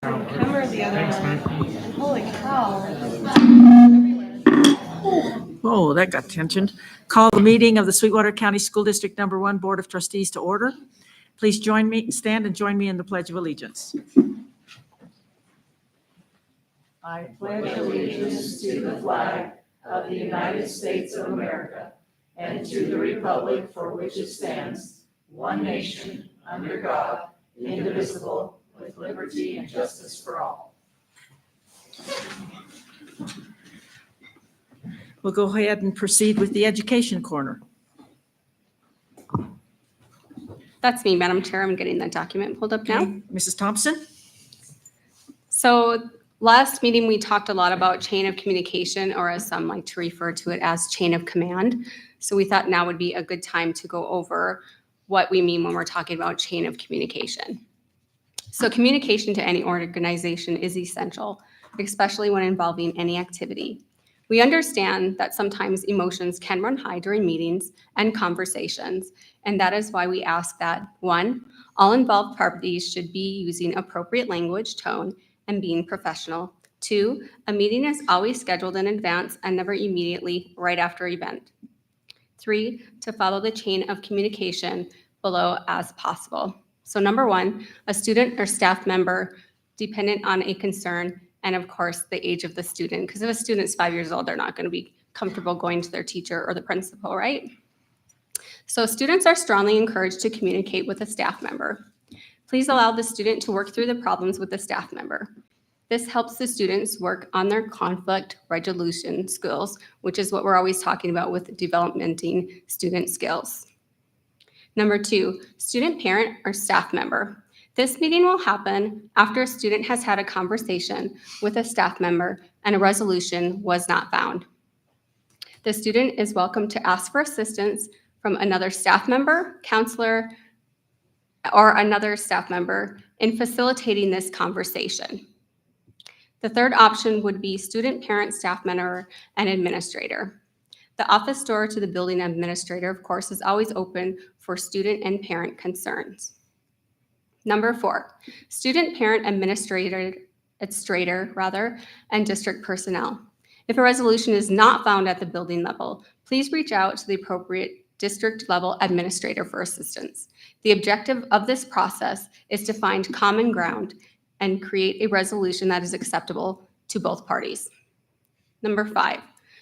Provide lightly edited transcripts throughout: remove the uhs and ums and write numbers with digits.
Camera the other one. And holy cow. Oh, that got tension. Call the meeting of the Sweetwater County School District Number 1 Board of Trustees to order. Please stand and join me in the Pledge of Allegiance. I pledge allegiance to the flag of the United States of America and to the republic for which it stands, one nation, under God, indivisible, with liberty and justice for all. We'll go ahead and proceed with the education corner. That's me, Madam Chair. I'm getting that document pulled up now. Okay, Mrs. Thompson? So last meeting, we talked a lot about chain of communication, or as some like to refer to it as chain of command. So we thought now would be a good time to go over what we mean when we're talking about chain of communication. So communication to any organization is essential, especially when involving any activity. We understand that sometimes emotions can run high during meetings and conversations, and that is why we ask that, 1, all involved parties should be using appropriate language, tone, and being professional. 2, a meeting is always scheduled in advance and never immediately right after event. 3, to follow the chain of communication below as possible. So number 1, a student or staff member dependent on a concern, and of course the age of the student, because if a student's 5 years old, they're not going to be comfortable going to their teacher or the principal, right? So students are strongly encouraged to communicate with a staff member. Please allow the student to work through the problems with the staff member. This helps the students work on their conflict resolution skills, which is what we're always talking about with developmenting student skills. Number 2, student, parent, or staff member. This meeting will happen after a student has had a conversation with a staff member and a resolution was not found. The student is welcome to ask for assistance from another staff member, counselor, or another staff member in facilitating this conversation. The third option would be student, parent, staff member, and administrator. The office door to the building administrator, of course, is always open for student and parent concerns. Number 4, student, parent, administrator, and district personnel. If a resolution is not found at the building level, please reach out to the appropriate district level administrator for assistance. The objective of this process is to find common ground and create a resolution that is acceptable to both parties. Number 5,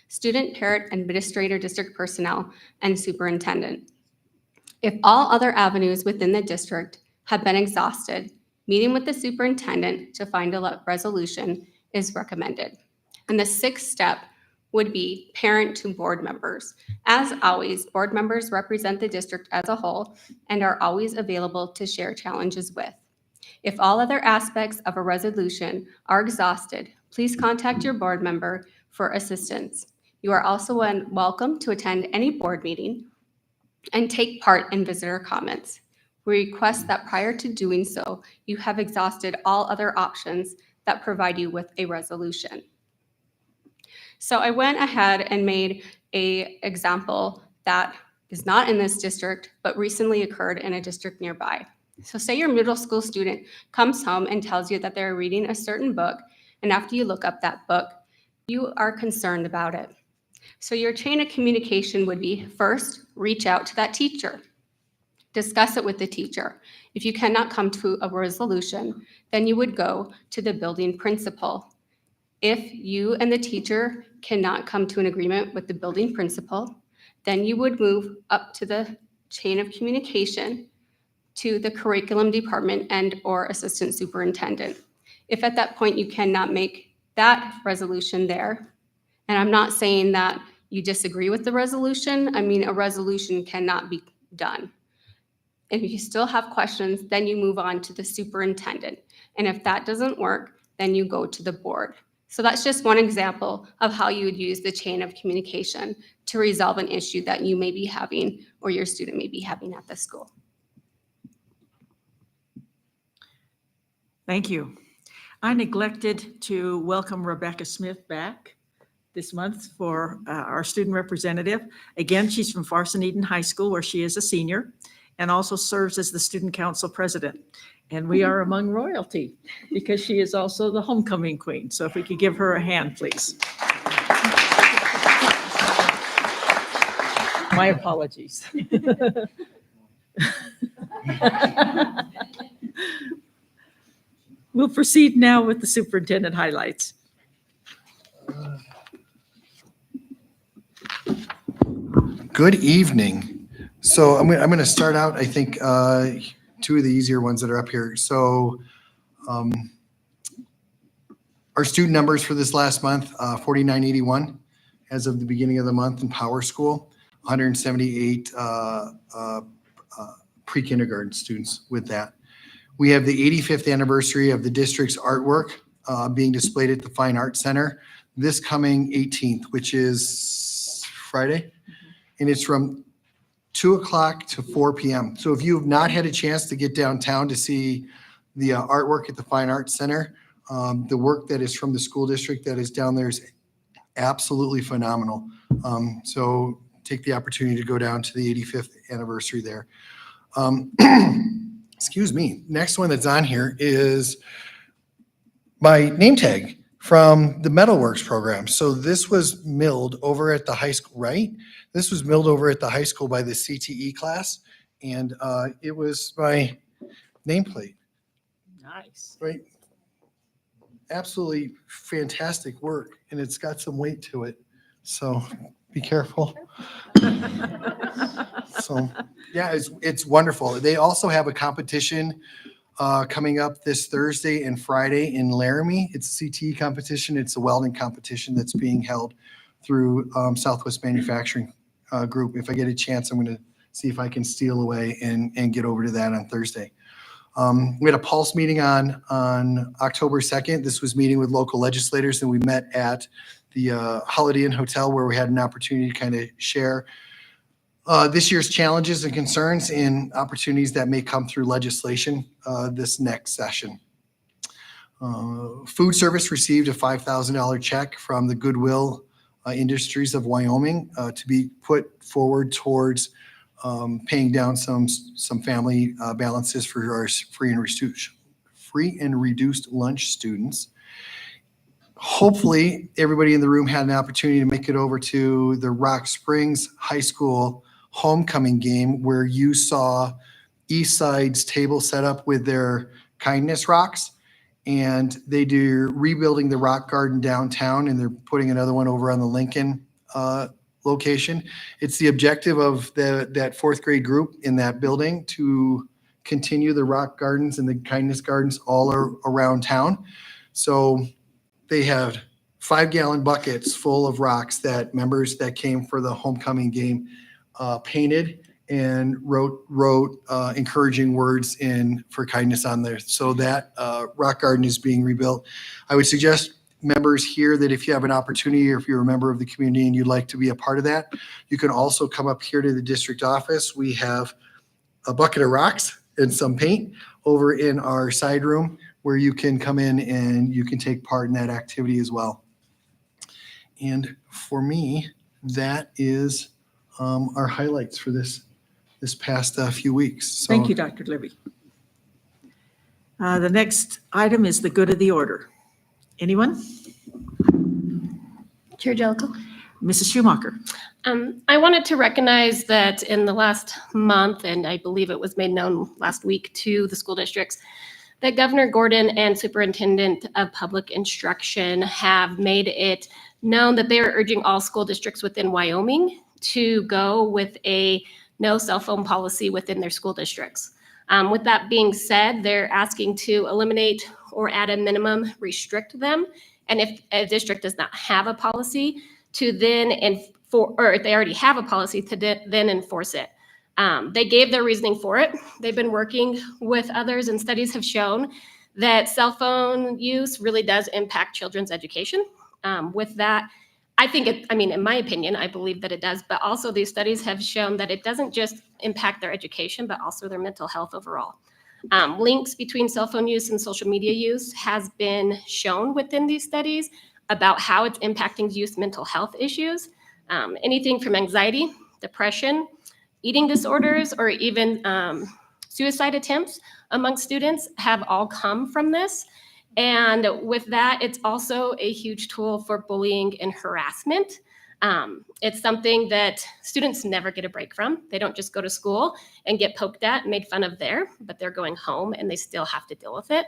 student, parent, administrator, district personnel, and superintendent. If all other avenues within the district have been exhausted, meeting with the superintendent to find a resolution is recommended. And the 6th step would be parent to board members. As always, board members represent the district as a whole and are always available to share challenges with. If all other aspects of a resolution are exhausted, please contact your board member for assistance. You are also welcome to attend any board meeting and take part in visitor comments. We request that prior to doing so, you have exhausted all other options that provide you with a resolution. So I went ahead and made an example that is not in this district, but recently occurred in a district nearby. So say your middle school student comes home and tells you that they're reading a certain book, and after you look up that book, you are concerned about it. So your chain of communication would be, first, reach out to that teacher. Discuss it with the teacher. If you cannot come to a resolution, then you would go to the building principal. If you and the teacher cannot come to an agreement with the building principal, then you would move up to the chain of communication to the curriculum department and or assistant superintendent. If at that point you cannot make that resolution there, and I'm not saying that you disagree with the resolution, I mean a resolution cannot be done. If you still have questions, then you move on to the superintendent. And if that doesn't work, then you go to the board. So that's just one example of how you would use the chain of communication to resolve an issue that you may be having or your student may be having at the school. Thank you. I neglected to welcome Rebecca Smith back this month for our student representative. Again, she's from Farson Eden High School, where she is a senior and also serves as the student council president. And we are among royalty because she is also the homecoming queen. So if we could give her a hand, please. My apologies. We'll proceed now with the superintendent highlights. Good evening. So I'm going to start out, I think, two of the easier ones that are up here. So our student numbers for this last month, 4981 as of the beginning of the month in Power School, 178 pre-kindergarten students with that. We have the 85th anniversary of the district's artwork being displayed at the Fine Arts Center this coming 18th, which is Friday. And it's from 2 o'clock to 4 p.m. So if you have not had a chance to get downtown to see the artwork at the Fine Arts Center, the work that is from the school district that is down there is absolutely phenomenal. So take the opportunity to go down to the 85th anniversary there. Excuse me. Next one that's on here is my name tag from the Metalworks program. So this was milled over at the high school, right? This was milled over at the high school by the CTE class, and it was my nameplate, Nice. right? Absolutely fantastic work, and it's got some weight to it. So be careful. So yeah, it's wonderful. They also have a competition coming up this Thursday and Friday in Laramie. It's a CTE competition. It's a welding competition that's being held through Southwest Manufacturing Group. If I get a chance, I'm going to see if I can steal away and get over to that on Thursday. We had a Pulse meeting on October 2nd. This was meeting with local legislators, and we met at the Holiday Inn Hotel where we had an opportunity to kind of share this year's challenges and concerns and opportunities that may come through legislation this next session. Food Service received a $5,000 check from the Goodwill Industries of Wyoming to be put forward towards paying down some family balances for our free and reduced lunch students. Hopefully, everybody in the room had an opportunity to make it over to the Rock Springs High School homecoming game where you saw East Side's table set up with their kindness rocks. And they do rebuilding the rock garden downtown, and they're putting another one over on the Lincoln location. It's the objective of that fourth grade group in that building to continue the rock gardens and the kindness gardens all around town. So they have 5-gallon buckets full of rocks that members that came for the homecoming game painted and wrote encouraging words for kindness on there. So that rock garden is being rebuilt. I would suggest members here that if you have an opportunity or if you're a member of the community and you'd like to be a part of that, you can also come up here to the district office. We have a bucket of rocks and some paint over in our side room where you can come in and you can take part in that activity as well. And for me, that is our highlights for this past few weeks. So, Thank you, Dr. Libby. The next item is the good of the order. Anyone? Chair Jellicoe. Mrs. Schumacher. I wanted to recognize that in the last month, and I believe it was made known last week to the school districts, that Governor Gordon and Superintendent of Public Instruction have made it known that they are urging all school districts within Wyoming to go with a no cell phone policy within their school districts. With that being said, they're asking to eliminate or at a minimum restrict them. And if a district does not have a policy, to then or if they already have a policy, to then enforce it. They gave their reasoning for it. They've been working with others, and studies have shown that cell phone use really does impact children's education. With that, I think in my opinion, I believe that it does, but also these studies have shown that it doesn't just impact their education, but also their mental health overall. Links between cell phone use and social media use has been shown within these studies about how it's impacting youth mental health issues. Anything from anxiety, depression, eating disorders, or even suicide attempts among students have all come from this. And with that, it's also a huge tool for bullying and harassment. It's something that students never get a break from. They don't just go to school and get poked at and made fun of there, but they're going home and they still have to deal with it.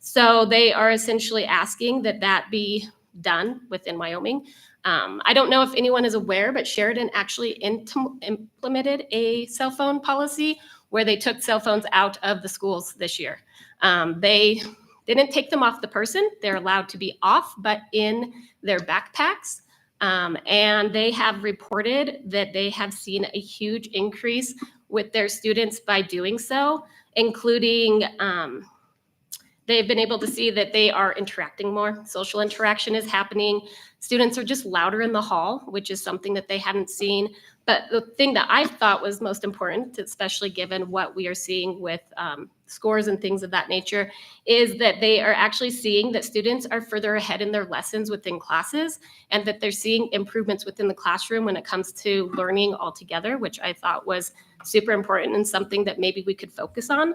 So they are essentially asking that that be done within Wyoming. I don't know if anyone is aware, but Sheridan actually implemented a cell phone policy where they took cell phones out of the schools this year. They didn't take them off the person. They're allowed to be off, but in their backpacks. And they have reported that they have seen a huge increase with their students by doing so, including they've been able to see that they are interacting more. Social interaction is happening. Students are just louder in the hall, which is something that they hadn't seen. But the thing that I thought was most important, especially given what we are seeing with scores and things of that nature, is that they are actually seeing that students are further ahead in their lessons within classes, and that they're seeing improvements within the classroom when it comes to learning altogether, which I thought was super important and something that maybe we could focus on.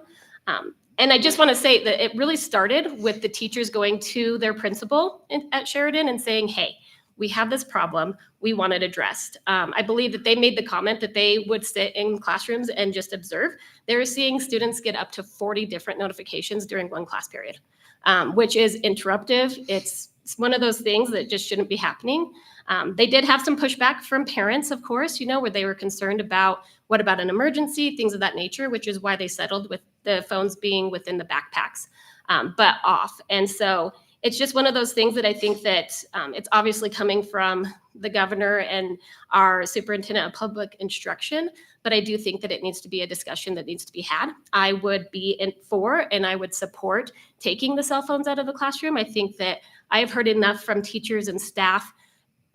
And I just want to say that it really started with the teachers going to their principal at Sheridan and saying, hey, we have this problem, we want it addressed. I believe that they made the comment that they would sit in classrooms and just observe. They were seeing students get up to 40 different notifications during one class period, which is interruptive. It's one of those things that just shouldn't be happening. They did have some pushback from parents, of course, where they were concerned about what about an emergency, things of that nature, which is why they settled with the phones being within the backpacks, but off. And so it's just one of those things that I think that it's obviously coming from the governor and our superintendent of public instruction, but I do think that it needs to be a discussion that needs to be had. I would be for and I would support taking the cell phones out of the classroom. I think that I've heard enough from teachers and staff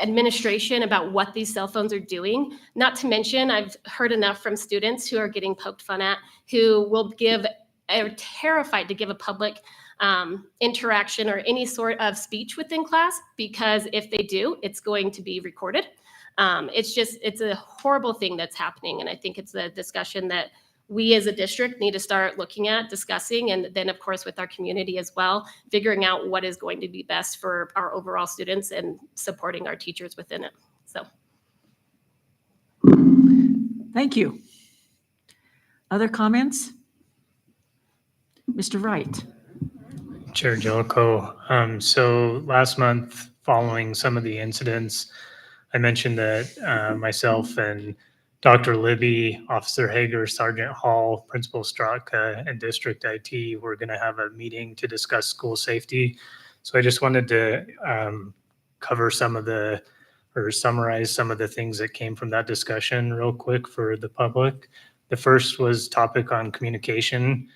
administration about what these cell phones are doing. Not to mention, I've heard enough from students who are getting poked fun at, who are terrified to give a public interaction or any sort of speech within class, because if they do, it's going to be recorded. It's a horrible thing that's happening. And I think it's a discussion that we as a district need to start looking at, discussing, and then of course with our community as well, figuring out what is going to be best for our overall students and supporting our teachers within it. So. Thank you. Other comments? Mr. Wright. Chair Jellicoe. So last month, following some of the incidents, I mentioned that myself and Dr. Libby, Officer Hager, Sergeant Hall, Principal Straka, and District IT were going to have a meeting to discuss school safety. So I just wanted to cover summarize some of the things that came from that discussion real quick for the public. The first was topic on communication.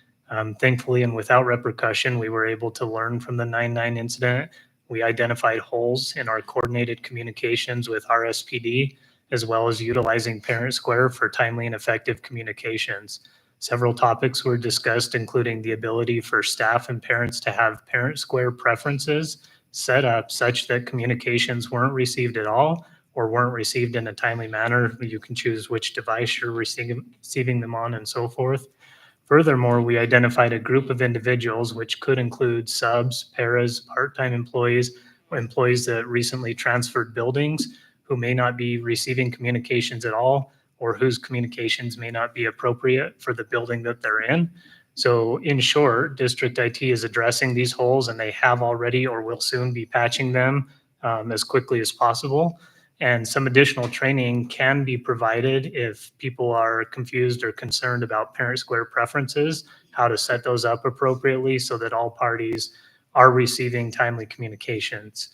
Thankfully, and without repercussion, we were able to learn from the 9/9 incident. We identified holes in our coordinated communications with RSPD, as well as utilizing Parent Square for timely and effective communications. Several topics were discussed, including the ability for staff and parents to have Parent Square preferences set up such that communications weren't received at all or weren't received in a timely manner. You can choose which device you're receiving them on and so forth. Furthermore, we identified a group of individuals, which could include subs, paras, part-time employees, or employees that recently transferred buildings, who may not be receiving communications at all, or whose communications may not be appropriate for the building that they're in. So in short, District IT is addressing these holes, and they have already or will soon be patching them as quickly as possible. And some additional training can be provided if people are confused or concerned about Parent Square preferences, how to set those up appropriately so that all parties are receiving timely communications.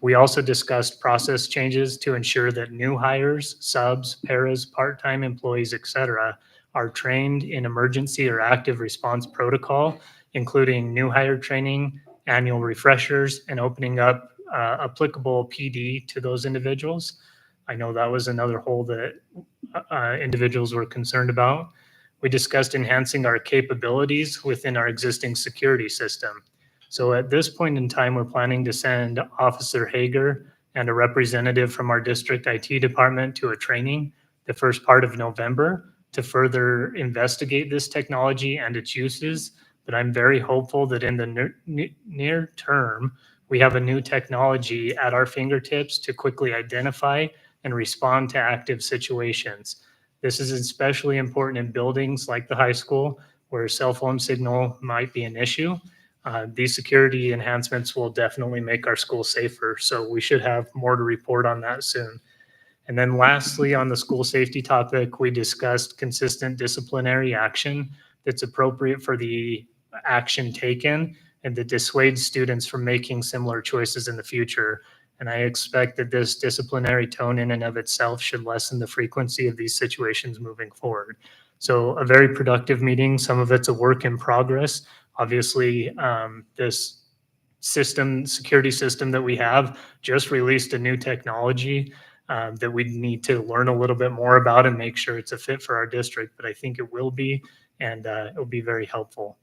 We also discussed process changes to ensure that new hires, subs, paras, part-time employees, etc., are trained in emergency or active response protocol, including new hire training, annual refreshers, and opening up applicable PD to those individuals. I know that was another hole that individuals were concerned about. We discussed enhancing our capabilities within our existing security system. So at this point in time, we're planning to send Officer Hager and a representative from our district IT department to a training the first part of November to further investigate this technology and its uses, but I'm very hopeful that in the near term, we have a new technology at our fingertips to quickly identify and respond to active situations. This is especially important in buildings like the high school where cell phone signal might be an issue. These security enhancements will definitely make our school safer, so we should have more to report on that soon. And then lastly, on the school safety topic, we discussed consistent disciplinary action that's appropriate for the action taken and that dissuades students from making similar choices in the future. And I expect that this disciplinary tone in and of itself should lessen the frequency of these situations moving forward. So a very productive meeting. Some of it's a work in progress. Obviously, this security system that we have just released a new technology that we need to learn a little bit more about and make sure it's a fit for our district, but I think it will be, and it will be very helpful.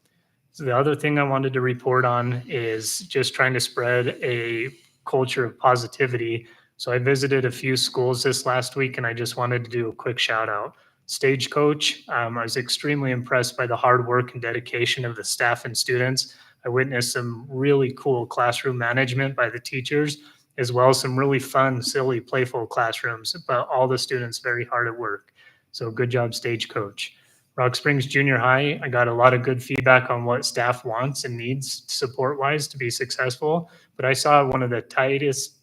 So the other thing I wanted to report on is just trying to spread a culture of positivity. So I visited a few schools this last week, and I just wanted to do a quick shout out. Stagecoach, I was extremely impressed by the hard work and dedication of the staff and students. I witnessed some really cool classroom management by the teachers, as well as some really fun, silly, playful classrooms, but all the students very hard at work. So good job, Stagecoach. Rock Springs Junior High, I got a lot of good feedback on what staff wants and needs support-wise to be successful, but I saw one of the tightest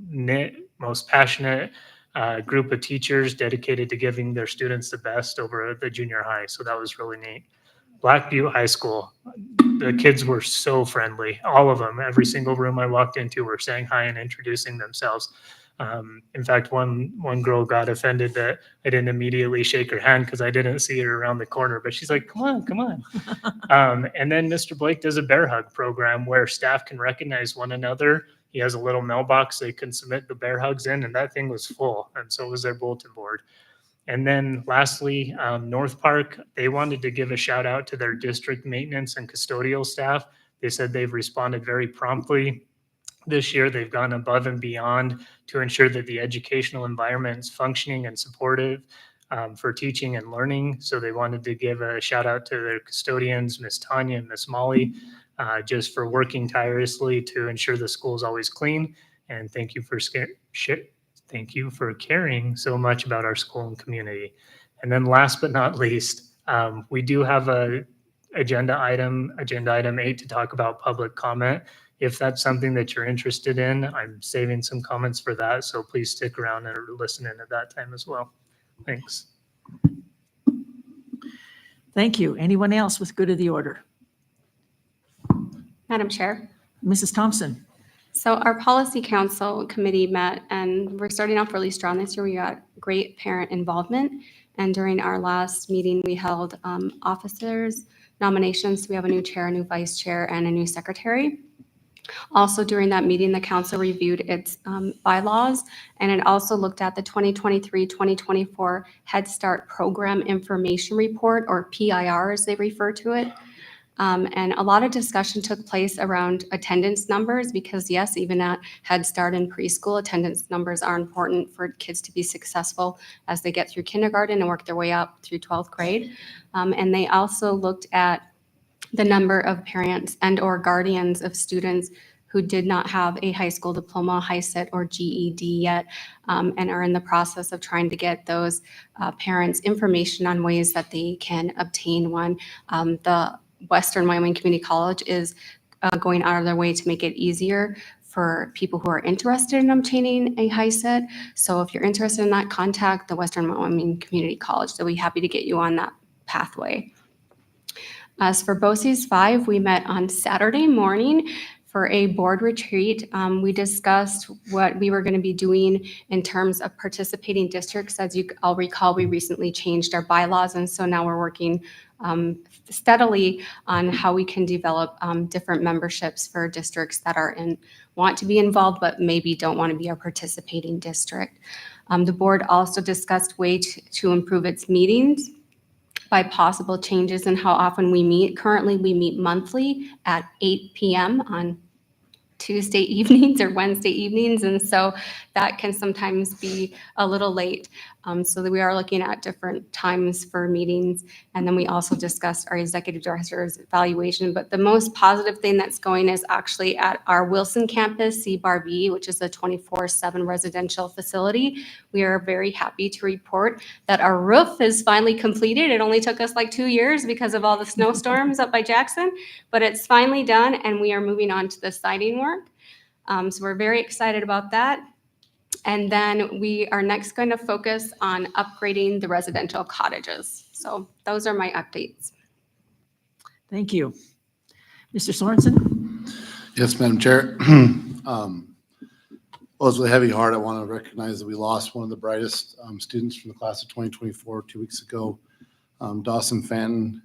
knit, most passionate group of teachers dedicated to giving their students the best over the junior high. So that was really neat. Black Butte High School, the kids were so friendly. All of them, every single room I walked into were saying hi and introducing themselves. In fact, one girl got offended that I didn't immediately shake her hand because I didn't see her around the corner, but she's like, come on, come on. And then Mr. Blake does a bear hug program where staff can recognize one another. He has a little mailbox they can submit the bear hugs in, and that thing was full, and so was their bulletin board. And then lastly, North Park, they wanted to give a shout out to their district maintenance and custodial staff. They said they've responded very promptly. This year, they've gone above and beyond to ensure that the educational environment is functioning and supportive for teaching and learning. So they wanted to give a shout out to their custodians, Miss Tanya and Miss Molly, just for working tirelessly to ensure the school is always clean. And thank you for caring so much about our school and community. And then last but not least, we do have a agenda item 8 to talk about public comment. If that's something that you're interested in, I'm saving some comments for that. So please stick around and listen in at that time as well. Thanks. Thank you. Anyone else with good of the order? Madam Chair. Mrs. Thompson. So our policy council committee met, and we're starting off really strong this year. We got great parent involvement. And during our last meeting, we held officers nominations. We have a new chair, a new vice chair, and a new secretary. Also during that meeting, the council reviewed its bylaws, and it also looked at the 2023-2024 Head Start Program Information Report, or PIR as they refer to it. And a lot of discussion took place around attendance numbers because yes, even at Head Start and preschool, attendance numbers are important for kids to be successful as they get through kindergarten and work their way up through 12th grade. And they also looked at the number of parents and or guardians of students who did not have a high school diploma, HiSET, or GED yet, and are in the process of trying to get those parents information on ways that they can obtain one. The Western Wyoming Community College is going out of their way to make it easier for people who are interested in obtaining a HiSET. So if you're interested in that, contact the Western Wyoming Community College. They'll be happy to get you on that pathway. As for BOCES 5, we met on Saturday morning for a board retreat. We discussed what we were going to be doing in terms of participating districts. As you all recall, we recently changed our bylaws, and so now we're working steadily on how we can develop different memberships for districts that want to be involved but maybe don't want to be a participating district. The board also discussed ways to improve its meetings by possible changes in how often we meet. Currently, we meet monthly at 8 p.m. on Tuesday evenings or Wednesday evenings, and so that can sometimes be a little late. So that we are looking at different times for meetings. And then we also discussed our executive director's evaluation. But the most positive thing that's going is actually at our Wilson campus, C-Bar B, which is a 24/7 residential facility. We are very happy to report that our roof is finally completed. It only took us like 2 years because of all the snowstorms up by Jackson, but it's finally done and we are moving on to the siding work. So we're very excited about that. And then we are next going to focus on upgrading the residential cottages. So those are my updates. Thank you. Mr. Sorensen? Yes, Madam Chair. Well, it's with a heavy heart, I want to recognize that we lost one of the brightest students from the class of 2024 2 weeks ago. Dawson Fenton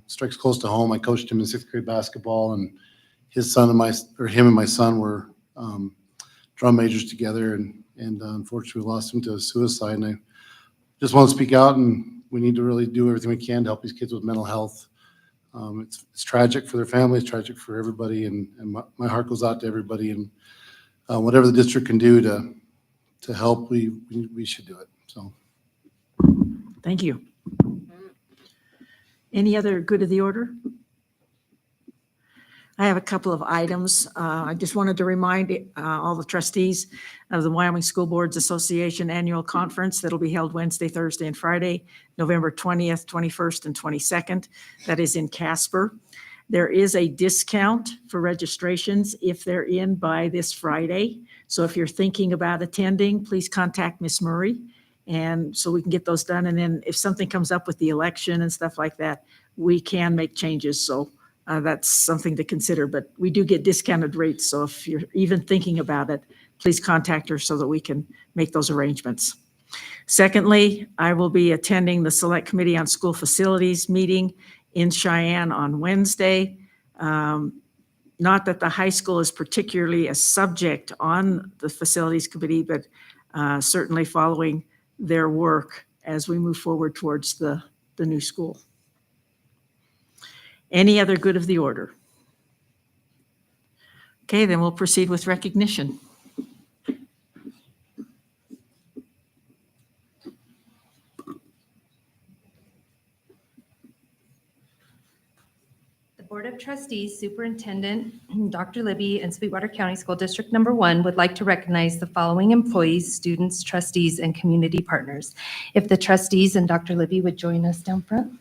strikes close to home. I coached him in 6th grade basketball, and him and my son were drum majors together, and unfortunately we lost him to a suicide. And I just want to speak out, and we need to really do everything we can to help these kids with mental health. It's tragic for their family, it's tragic for everybody, and my heart goes out to everybody, and whatever the district can do to help, we should do it. So Thank you. Any other good of the order? I have a couple of items. I just wanted to remind all the trustees of the Wyoming School Boards Association Annual Conference that'll be held Wednesday, Thursday, and Friday, November 20th, 21st, and 22nd. That is in Casper. There is a discount for registrations if they're in by this Friday. So if you're thinking about attending, please contact Ms. Murray, and so we can get those done. And then if something comes up with the election and stuff like that, we can make changes. So that's something to consider, but we do get discounted rates. So if you're even thinking about it, please contact her so that we can make those arrangements. Secondly, I will be attending the Select Committee on School Facilities meeting in Cheyenne on Wednesday. Not that the high school is particularly a subject on the Facilities Committee, but certainly following their work as we move forward towards the new school. Any other good of the order? Okay, then we'll proceed with recognition. The Board of Trustees, Superintendent Dr. Libby, and Sweetwater County School District Number 1 would like to recognize the following employees, students, trustees, and community partners. If the trustees and Dr. Libby would join us down front.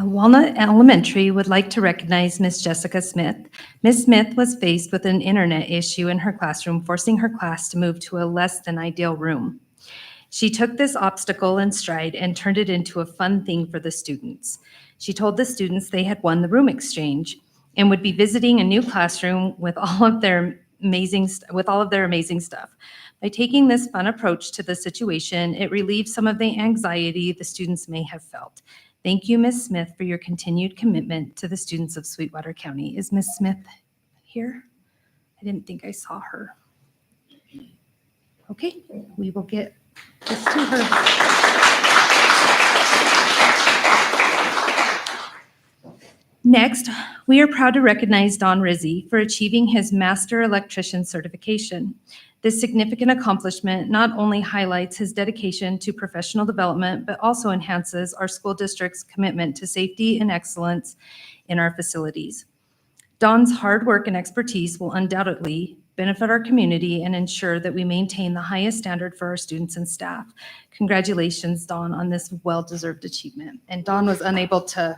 Walnut Elementary would like to recognize Miss Jessica Smith. Miss Smith was faced with an internet issue in her classroom, forcing her class to move to a less than ideal room. She took this obstacle in stride and turned it into a fun thing for the students. She told the students they had won the room exchange and would be visiting a new classroom with all of their amazing stuff. By taking this fun approach to the situation, it relieved some of the anxiety the students may have felt. Thank you, Ms. Smith, for your continued commitment to the students of Sweetwater County. Is Ms. Smith here? I didn't think I saw her. Okay, we will get this to her. Next, we are proud to recognize Don Rizzi for achieving his Master Electrician certification. This significant accomplishment not only highlights his dedication to professional development, but also enhances our school district's commitment to safety and excellence in our facilities. Don's hard work and expertise will undoubtedly benefit our community and ensure that we maintain the highest standard for our students and staff. Congratulations, Don, on this well-deserved achievement. And Don was unable to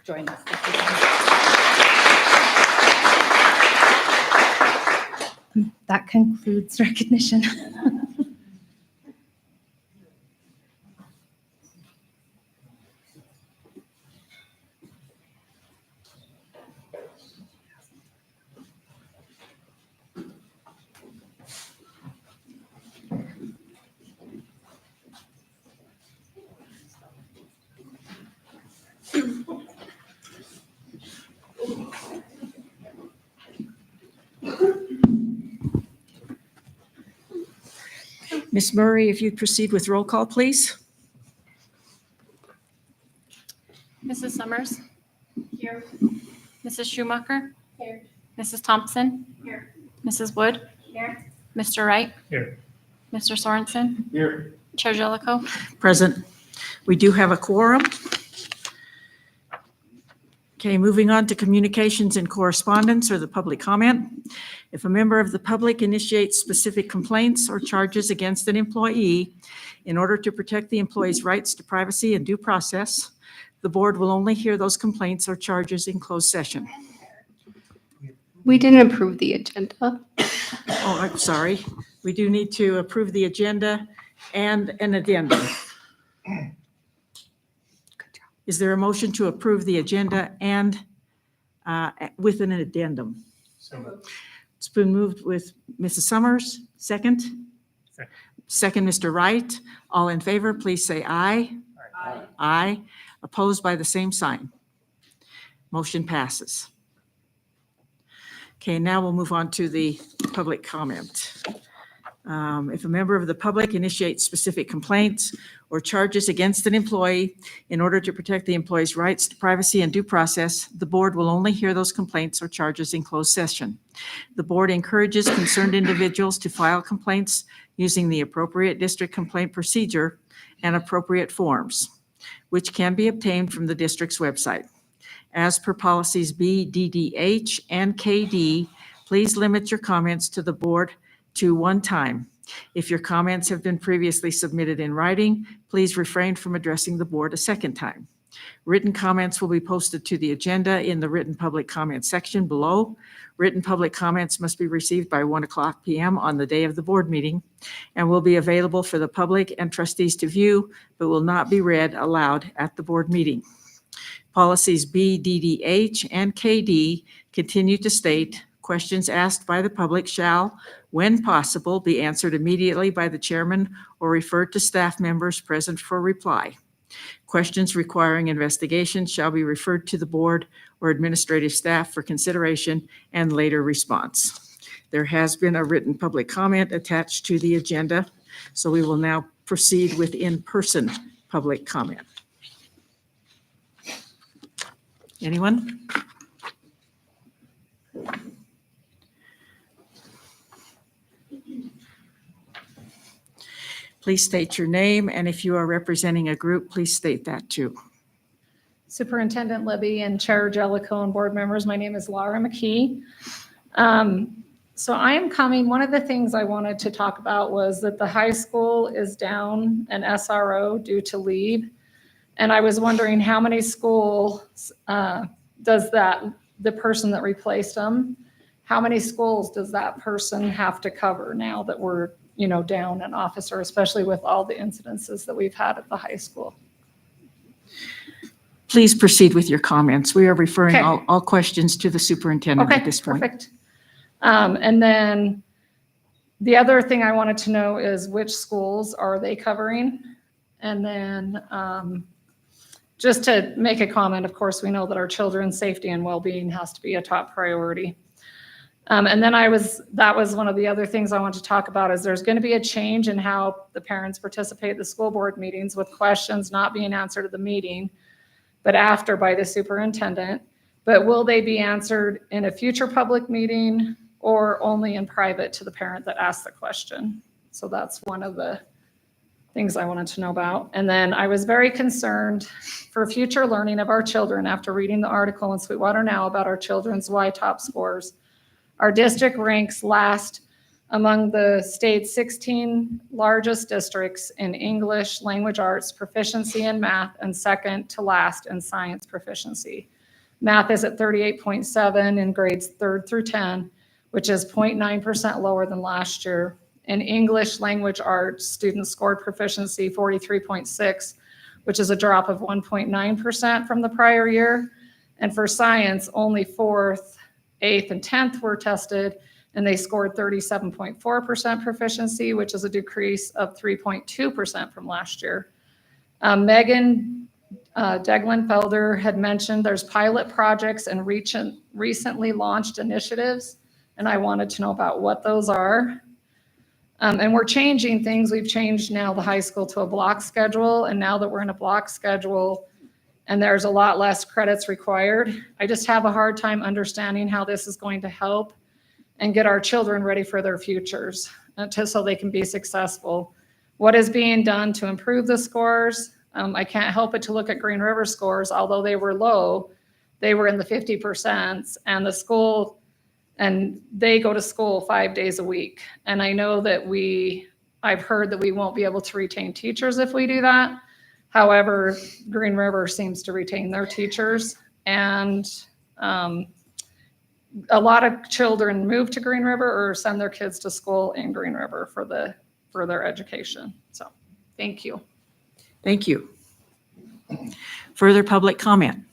join us. That concludes recognition. Ms. Murray, if you'd proceed with roll call, please. Mrs. Summers? Here. Mrs. Schumacher? Here. Mrs. Thompson? Here. Mrs. Wood? Here. Mr. Wright? Here. Mr. Sorensen? Here. Chair Jellicoe? Present. We do have a quorum. Okay, moving on to communications and correspondence or the public comment. If a member of the public initiates specific complaints or charges against an employee in order to protect the employee's rights to privacy and due process, the board will only hear those complaints or charges in closed session. We didn't approve the agenda. Oh, I'm sorry. We do need to approve the agenda and an addendum. Is there a motion to approve the agenda and with an addendum? So It's been moved with Mrs. Summers, second. Second. Second, Mr. Wright. All in favor, please say aye. Aye. Aye. Opposed by the same sign. Motion passes. Okay, now we'll move on to the public comment. If a member of the public initiates specific complaints or charges against an employee in order to protect the employee's rights to privacy and due process, the board will only hear those complaints or charges in closed session. The board encourages concerned individuals to file complaints using the appropriate district complaint procedure and appropriate forms, which can be obtained from the district's website. As per policies B, DDH, and KD, please limit your comments to the board to one time. If your comments have been previously submitted in writing, please refrain from addressing the board a second time. Written comments will be posted to the agenda in the written public comment section below. Written public comments must be received by 1:00 p.m. on the day of the board meeting and will be available for the public and trustees to view, but will not be read aloud at the board meeting. Policies B, DDH, and KD continue to state, questions asked by the public shall, when possible, be answered immediately by the chairman or referred to staff members present for reply. Questions requiring investigation shall be referred to the board or administrative staff for consideration and later response. There has been a written public comment attached to the agenda, so we will now proceed with in-person public comment. Anyone? Please state your name, and if you are representing a group, please state that too. Superintendent Libby and Chair Jellicoe and board members, my name is Laura McKee. So I am coming, one of the things I wanted to talk about was that the high school is down an SRO due to leave. And I was wondering how many schools does the person that replaced them, how many schools does that person have to cover now that we're down an officer, especially with all the incidences that we've had at the high school? Please proceed with your comments. We are referring Okay. all questions to the superintendent at this point. Perfect. And then the other thing I wanted to know is which schools are they covering? And then just to make a comment, of course, we know that our children's safety and well-being has to be a top priority. And then that was one of the other things I want to talk about is there's going to be a change in how the parents participate at the school board meetings with questions not being answered at the meeting, but after by the superintendent. But will they be answered in a future public meeting or only in private to the parent that asked the question? So that's one of the things I wanted to know about. And then I was very concerned for future learning of our children after reading the article in Sweetwater Now about our children's Y-top scores. Our district ranks last among the state's 16 largest districts in English, language arts, proficiency in math, and second to last in science proficiency. Math is at 38.7 in grades 3rd through 10, which is 0.9% lower than last year. In English, language arts, students scored proficiency 43.6, which is a drop of 1.9% from the prior year. And for science, only 4th, 8th, and 10th were tested, and they scored 37.4% proficiency, which is a decrease of 3.2% from last year. Megan Deglenfelder had mentioned there's pilot projects and recently launched initiatives, and I wanted to know about what those are. And we're changing things. We've changed now the high school to a block schedule. And now that we're in a block schedule and there's a lot less credits required, I just have a hard time understanding how this is going to help and get our children ready for their futures so they can be successful. What is being done to improve the scores? I can't help but to look at Green River scores. Although they were low, they were in the 50%, and they go to school 5 days a week. And I know that I've heard that we won't be able to retain teachers if we do that. However, Green River seems to retain their teachers, and a lot of children move to Green River or send their kids to school in Green River for their education. So, thank you. Thank you. Further public comment?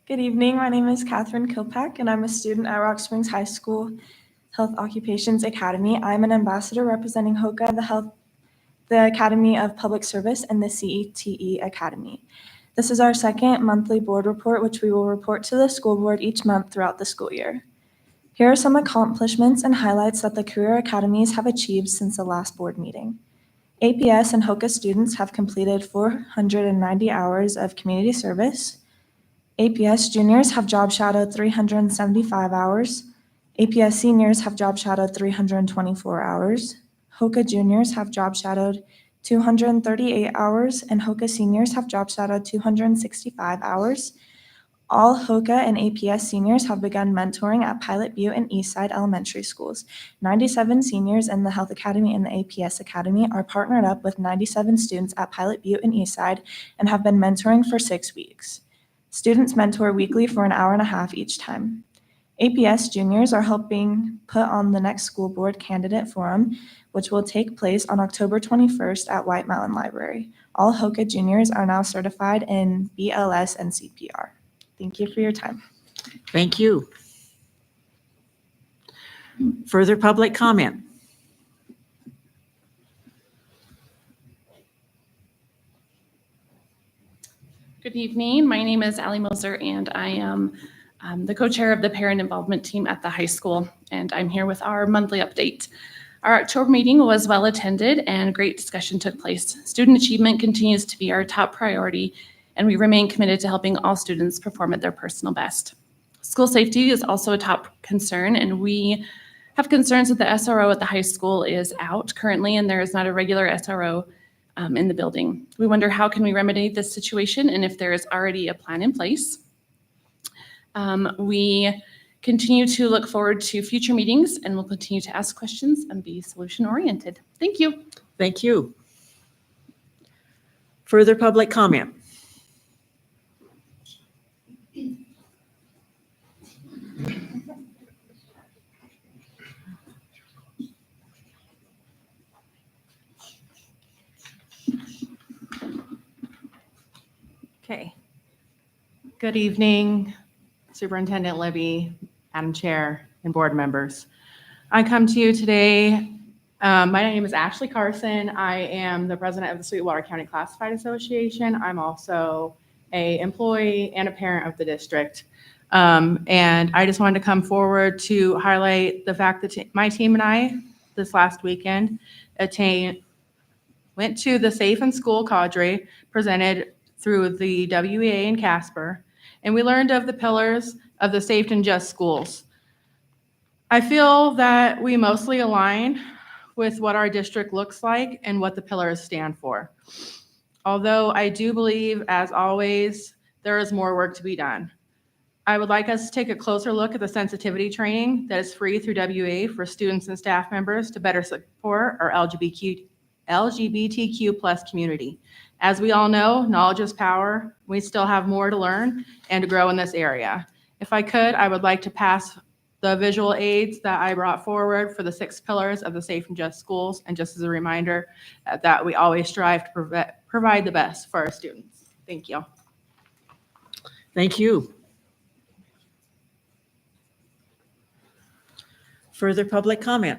Good evening. My name is Catherine Kilpack, and I'm a student at Rock Springs High School Health Occupations Academy. I'm an ambassador representing HOCA, the Academy of Public Service, and the CETE Academy. This is our second monthly board report, which we will report to the school board each month throughout the school year. Here are some accomplishments and highlights that the career academies have achieved since the last board meeting. APS and HOCA students have completed 490 hours of community service. APS juniors have job shadowed 375 hours. APS seniors have job shadowed 324 hours. HOCA juniors have job shadowed 238 hours, and HOCA seniors have job shadowed 265 hours. All HOCA and APS seniors have begun mentoring at Pilot Butte and Eastside Elementary Schools. 97 seniors in the Health Academy and the APS Academy are partnered up with 97 students at Pilot Butte and Eastside and have been mentoring for 6 weeks. Students mentor weekly for an hour and a half each time. APS juniors are helping put on the next school board candidate forum, which will take place on October 21st at White Mountain Library. All HOCA juniors are now certified in BLS and CPR. Thank you for your time. Thank you. Further public comment? Good evening. My name is Allie Moser, and I am the co-chair of the parent involvement team at the high school, and I'm here with our monthly update. Our October meeting was well attended and great discussion took place. Student achievement continues to be our top priority, and we remain committed to helping all students perform at their personal best. School safety is also a top concern, and we have concerns that the SRO at the high school is out currently, and there is not a regular SRO in the building. We wonder how can we remedy this situation and if there is already a plan in place. We continue to look forward to future meetings and we'll continue to ask questions and be solution oriented. Thank you. Thank you. Further public comment? Okay. Good evening, Superintendent Libby, Madam Chair, and board members. I come to you today. My name is Ashley Carson. I am the president of the Sweetwater County Classified Association. I'm also an employee and a parent of the district. And I just wanted to come forward to highlight the fact that my team and I, this last weekend, went to the Safe in School cadre presented through the WEA in Casper, and we learned of the pillars of the Safe and Just Schools. I feel that we mostly align with what our district looks like and what the pillars stand for. Although I do believe, as always, there is more work to be done. I would like us to take a closer look at the sensitivity training that is free through WEA for students and staff members to better support our LGBTQ plus community. As we all know, knowledge is power. We still have more to learn and to grow in this area. If I could, I would like to pass the visual aids that I brought forward for the 6 pillars of the Safe and Just Schools. And just as a reminder that we always strive to provide the best for our students. Thank you. Thank you. Further public comment?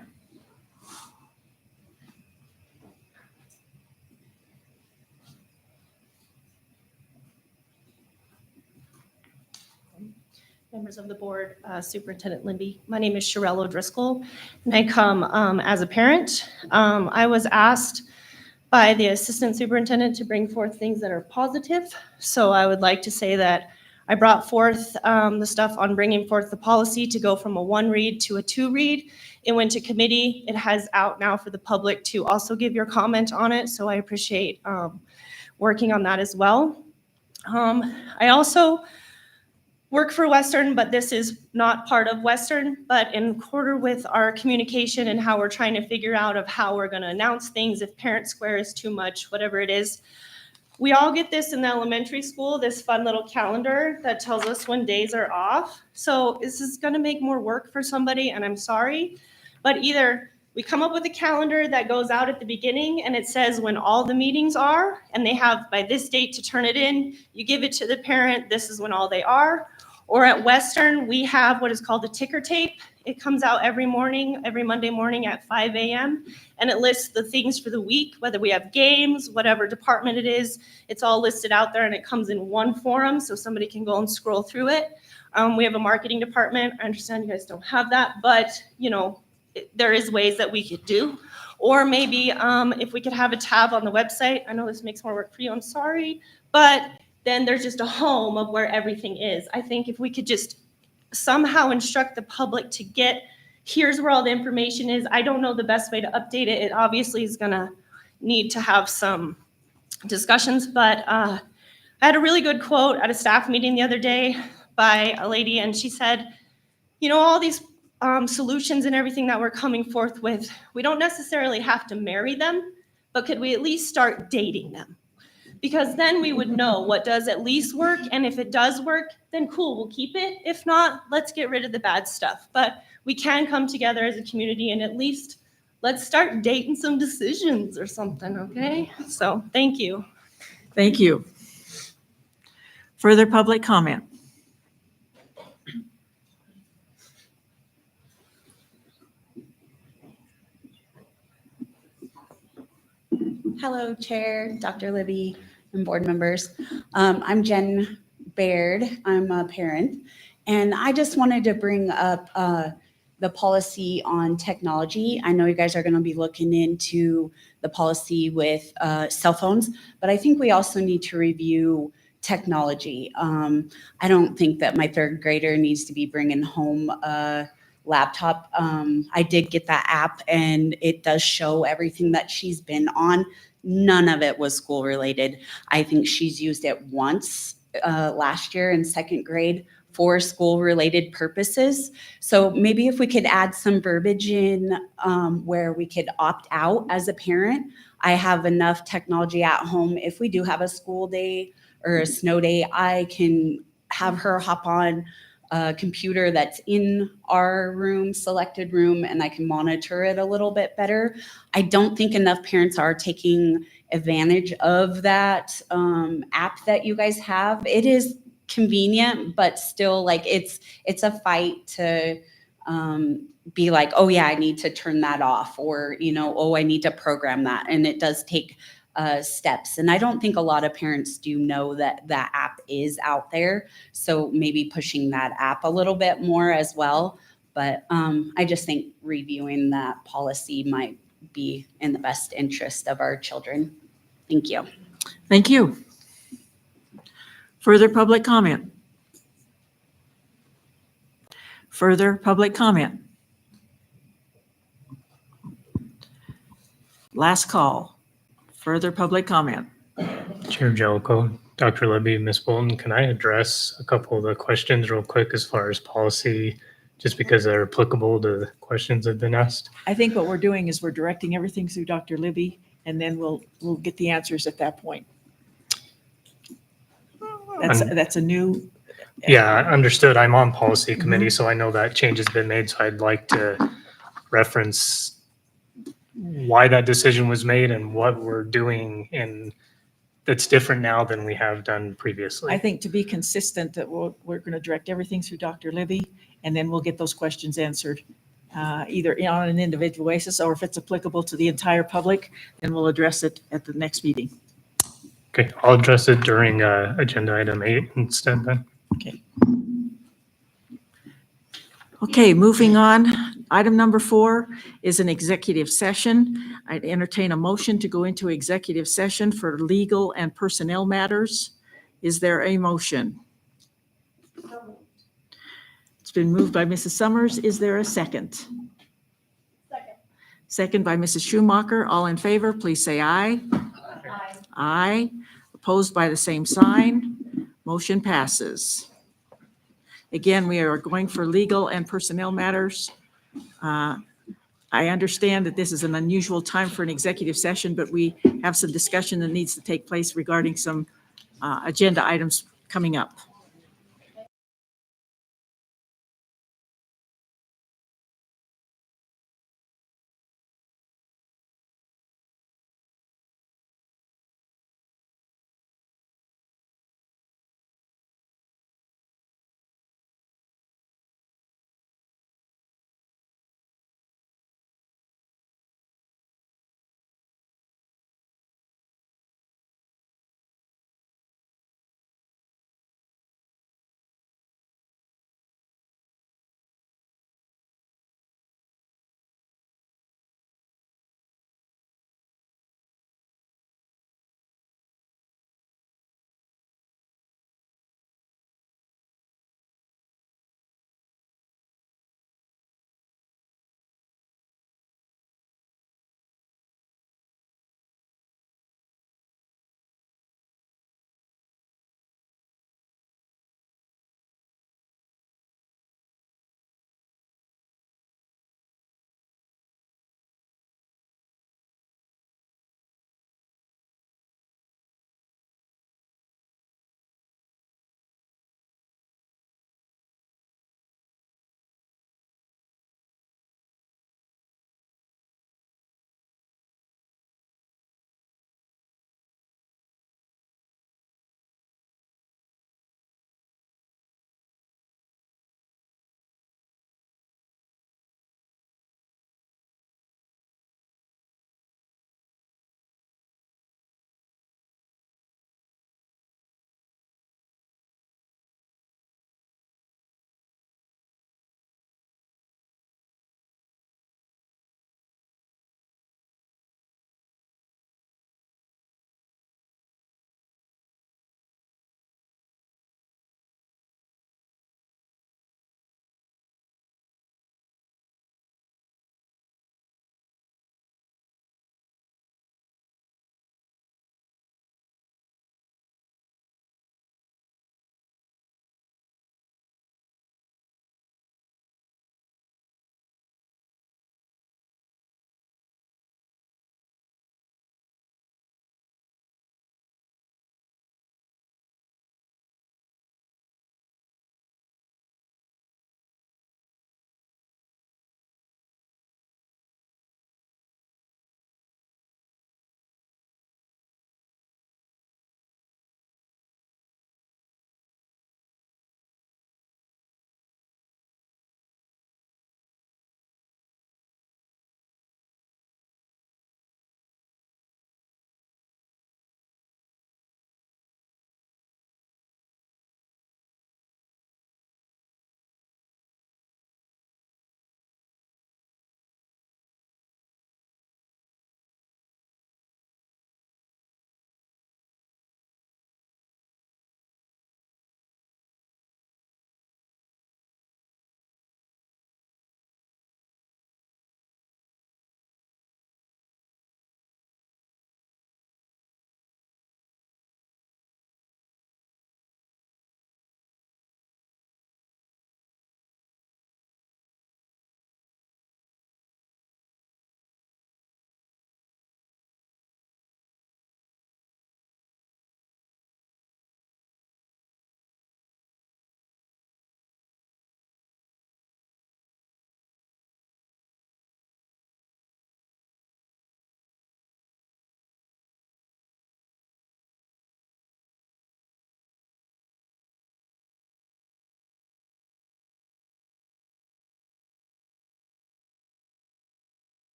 members of the board, Superintendent Libby. My name is Sherelle O'Driscoll, and I come as a parent. I was asked by the assistant superintendent to bring forth things that are positive. So I would like to say that I brought forth the stuff on bringing forth the policy to go from a 1-read to a 2-read. It went to committee. It has out now for the public to also give your comment on it. So I appreciate working on that as well. I also work for Western, but this is not part of Western, but in quarter with our communication and how we're trying to figure out of how we're gonna announce things, if Parent Square is too much, whatever it is. We all get this in the elementary school, this fun little calendar that tells us when days are off. So this is gonna make more work for somebody, and I'm sorry, but either we come up with a calendar that goes out at the beginning and it says when all the meetings are, and they have by this date to turn it in, you give it to the parent, this is when all they are. Or at Western, we have what is called a ticker tape. It comes out every morning, every Monday morning at 5 a.m. And it lists the things for the week, whether we have games, whatever department it is, it's all listed out there and it comes in one forum so somebody can go and scroll through it. We have a marketing department. I understand you guys don't have that, but you know, there is ways that we could do. Or maybe if we could have a tab on the website. I know this makes more work for you, I'm sorry, but then there's just a home of where everything is. I think if we could just somehow instruct the public to get, here's where all the information is. I don't know the best way to update it. It obviously is gonna need to have some discussions, but I had a really good quote at a staff meeting the other day by a lady, and she said, you know, all these solutions and everything that we're coming forth with, we don't necessarily have to marry them, but could we at least start dating them? Because then we would know what does at least work, and if it does work, then cool, we'll keep it. If not, let's get rid of the bad stuff. But we can come together as a community and at least let's start dating some decisions or something, okay? So thank you. Thank you. Further public comment? Hello, Chair, Dr. Libby, and board members. I'm Jen Baird. I'm a parent, and I just wanted to bring up the policy on technology. I know you guys are going to be looking into the policy with cell phones, but I think we also need to review technology. I don't think that my 3rd grader needs to be bringing home a laptop. I did get that app and it does show everything that she's been on. None of it was school related. I think she's used it once last year in 2nd grade for school related purposes. So maybe if we could add some verbiage in where we could opt out as a parent. I have enough technology at home. If we do have a school day or a snow day, I can have her hop on a computer that's in our room, selected room, and I can monitor it a little bit better. I don't think enough parents are taking advantage of that app that you guys have. It is convenient, but still like it's a fight to be like, oh yeah, I need to turn that off, or, you know, oh, I need to program that. And it does take steps. And I don't think a lot of parents do know that that app is out there. So maybe pushing that app a little bit more as well. But I just think reviewing that policy might be in the best interest of our children. Thank you. Thank you. Further public comment? Further public comment? Last call. Further public comment? Chair Jellicoe, Dr. Libby, Ms. Bolton, can I address a couple of the questions real quick as far as policy, just because they're applicable to the questions that have been asked? I think what we're doing is we're directing everything through Dr. Libby, and then we'll get the answers at that point. That's a new. Yeah, understood. I'm on policy committee, so I know that change has been made. So I'd like to reference why that decision was made and what we're doing and that's different now than we have done previously. I think to be consistent that we're going to direct everything through Dr. Libby, and then we'll get those questions answered either on an individual basis, or if it's applicable to the entire public, then we'll address it at the next meeting. Okay, I'll address it during agenda item 8 instead then. Okay. Okay, moving on. Item number 4 is an executive session. I'd entertain a motion to go into executive session for legal and personnel matters. Is there a motion? It's been moved by Mrs. Summers. Is there a second? Second. Second by Mrs. Schumacher. All in favor, please say aye. Aye. Aye. Opposed by the same sign. Motion passes. Again, we are going for legal and personnel matters. I understand that this is an unusual time for an executive session, but we have some discussion that needs to take place regarding some agenda items coming up.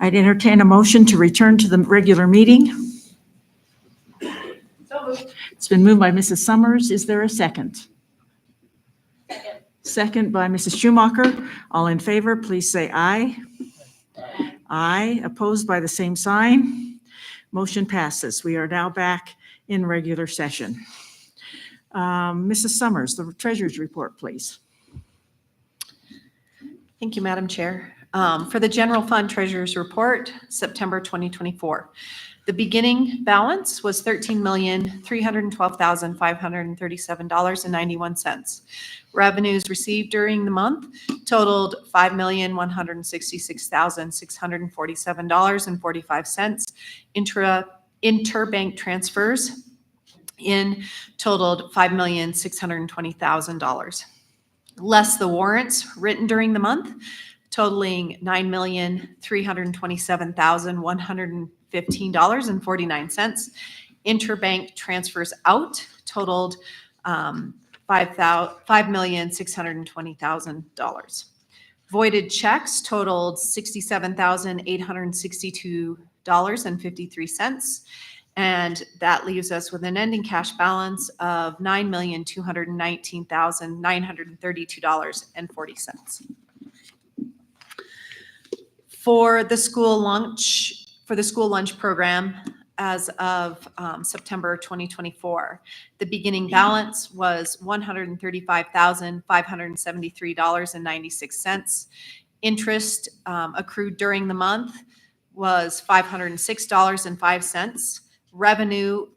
I'd entertain a motion to return to the regular meeting. It's been moved by Mrs. Summers. Is there a second? Second by Mrs. Schumacher. All in favor, please say aye. Aye. Opposed by the same sign. Motion passes. We are now back in regular session. Mrs. Summers, the treasurer's report, please. Thank you, Madam Chair. For the general fund treasurer's report, September 2024. The beginning balance was $13,312,537.91. Revenues received during the month totaled $5,166,647.45. Interbank transfers in totaled $5,620,000. Less the warrants written during the month, totaling $9,327,115.49. Interbank transfers out totaled $5,620,000. Voided checks totaled $67,862.53. And that leaves us with an ending cash balance of $9,219,932.40. For the school lunch program, as of September 2024, the beginning balance was $135,573.96. Interest accrued during the month was $506.05. Revenue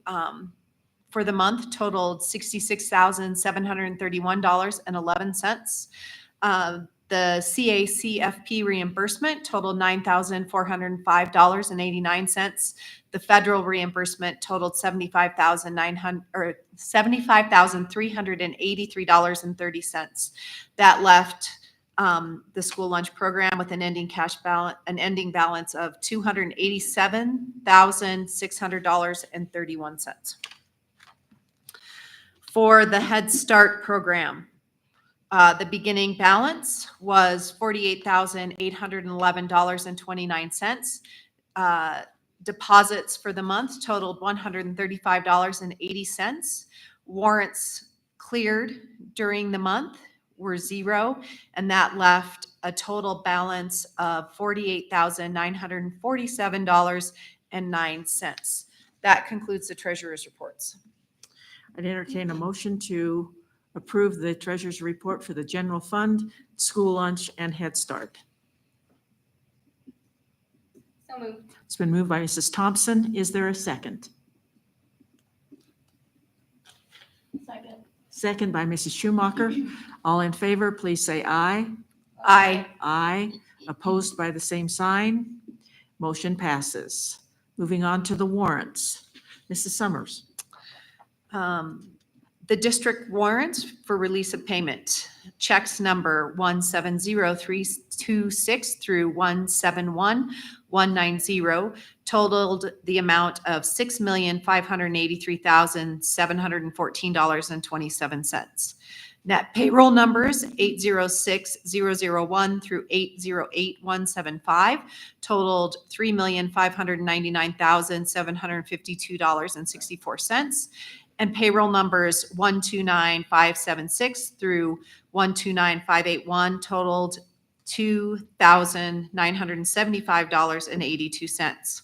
for the month totaled $66,731.11. The CACFP reimbursement totaled $9,405.89. The federal reimbursement totaled $75,383.30. That left the school lunch program with an ending balance of $287,600.31. For the Head Start program, the beginning balance was $48,811.29. Deposits for the month totaled $135.80. Warrants cleared during the month were zero, and that left a total balance of $48,947.09. That concludes the treasurer's reports. I'd entertain a motion to approve the treasurer's report for the general fund, school lunch, and Head Start. So moved. It's been moved by Mrs. Thompson. Is there a second? Second. Second by Mrs. Schumacher. All in favor, please say aye. Aye. Aye. Opposed by the same sign. Motion passes. Moving on to the warrants. Mrs. Summers. The district warrants for release of payment. Checks number 170326 through 171190 totaled the amount of $6,583,714.27. Net payroll numbers 806001 through 808175 totaled $3,599,752.64. And payroll numbers 129576 through 129581 totaled $2,975.82.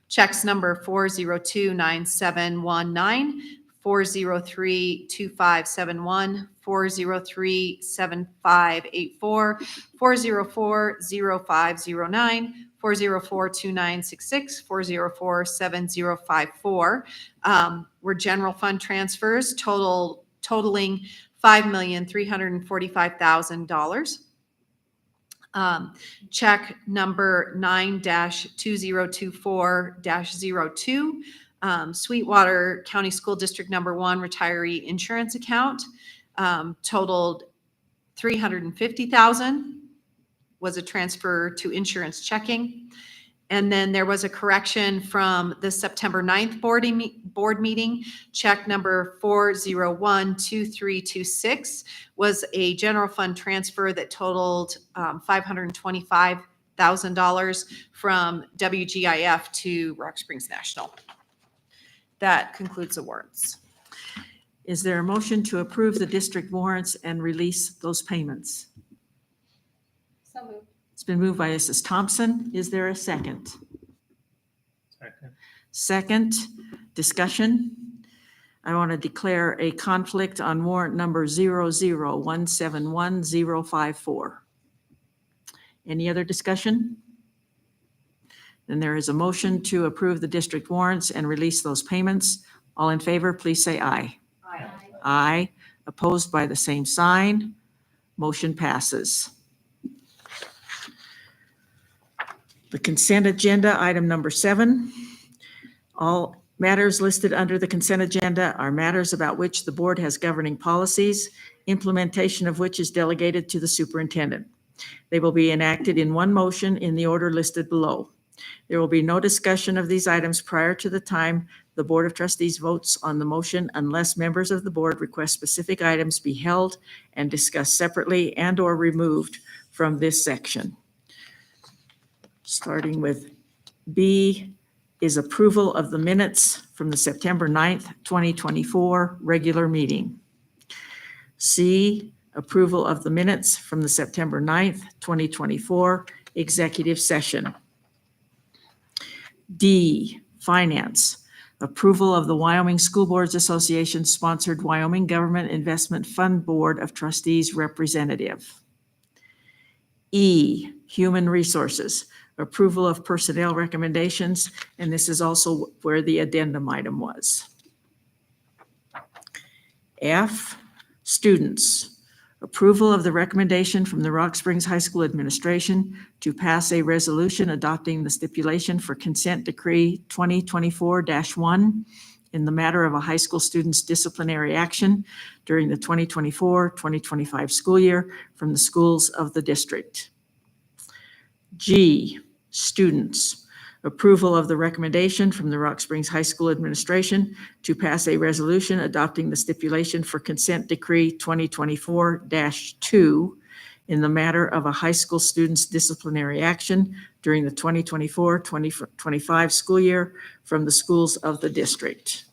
Checks number 4029719, 4032571, 4037584, 4040509, 4042966, 4047054 were general fund transfers totaling $5,345,000. Check number 9-2024-02, Sweetwater County School District Number 1 retiree insurance account, totaled $350,000, was a transfer to insurance checking. And then there was a correction from the September 9th board meeting. Check number 4012326 was a general fund transfer that totaled $525,000. $1,000 from WGIF to Rock Springs National. That concludes the warrants. Is there a motion to approve the district warrants and release those payments? So moved. It's been moved by Mrs. Thompson. Is there a second? Second. Second, discussion. I want to declare a conflict on warrant number 001711054. Any other discussion? Then there is a motion to approve the district warrants and release those payments. All in favor, please say aye. Aye. Aye. Opposed by the same sign. Motion passes. The consent agenda, item number 7. All matters listed under the consent agenda are matters about which the board has governing policies, implementation of which is delegated to the superintendent. They will be enacted in one motion in the order listed below. There will be no discussion of these items prior to the time the Board of Trustees votes on the motion unless members of the board request specific items be held and discussed separately and/or removed from this section. Starting with B is approval of the minutes from the September 9th, 2024 regular meeting. C, approval of the minutes from the September 9th, 2024 executive session. D, finance, approval of the Wyoming School Boards Association sponsored Wyoming Government Investment Fund Board of Trustees representative. E, human resources, approval of personnel recommendations, and this is also where the addendum item was. F, students, approval of the recommendation from the Rock Springs High School administration to pass a resolution adopting the stipulation for consent decree 2024-1 in the matter of a high school student's disciplinary action during the 2024-2025 school year from the schools of the district. G, students, approval of the recommendation from the Rock Springs High School administration to pass a resolution adopting the stipulation for consent decree 2024-2 in the matter of a high school student's disciplinary action during the 2024-2025 school year from the schools of the district.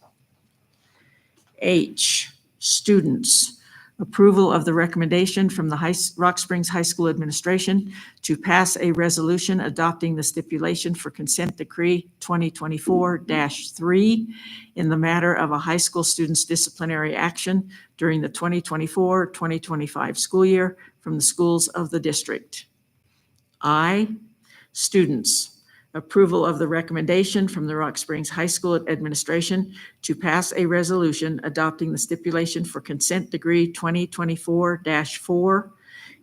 H, students, approval of the recommendation from the Rock Springs High School administration to pass a resolution adopting the stipulation for consent decree 2024-3 in the matter of a high school student's disciplinary action during the 2024-2025 school year from the schools of the district. I, students, approval of the recommendation from the Rock Springs High School administration to pass a resolution adopting the stipulation for consent decree 2024-4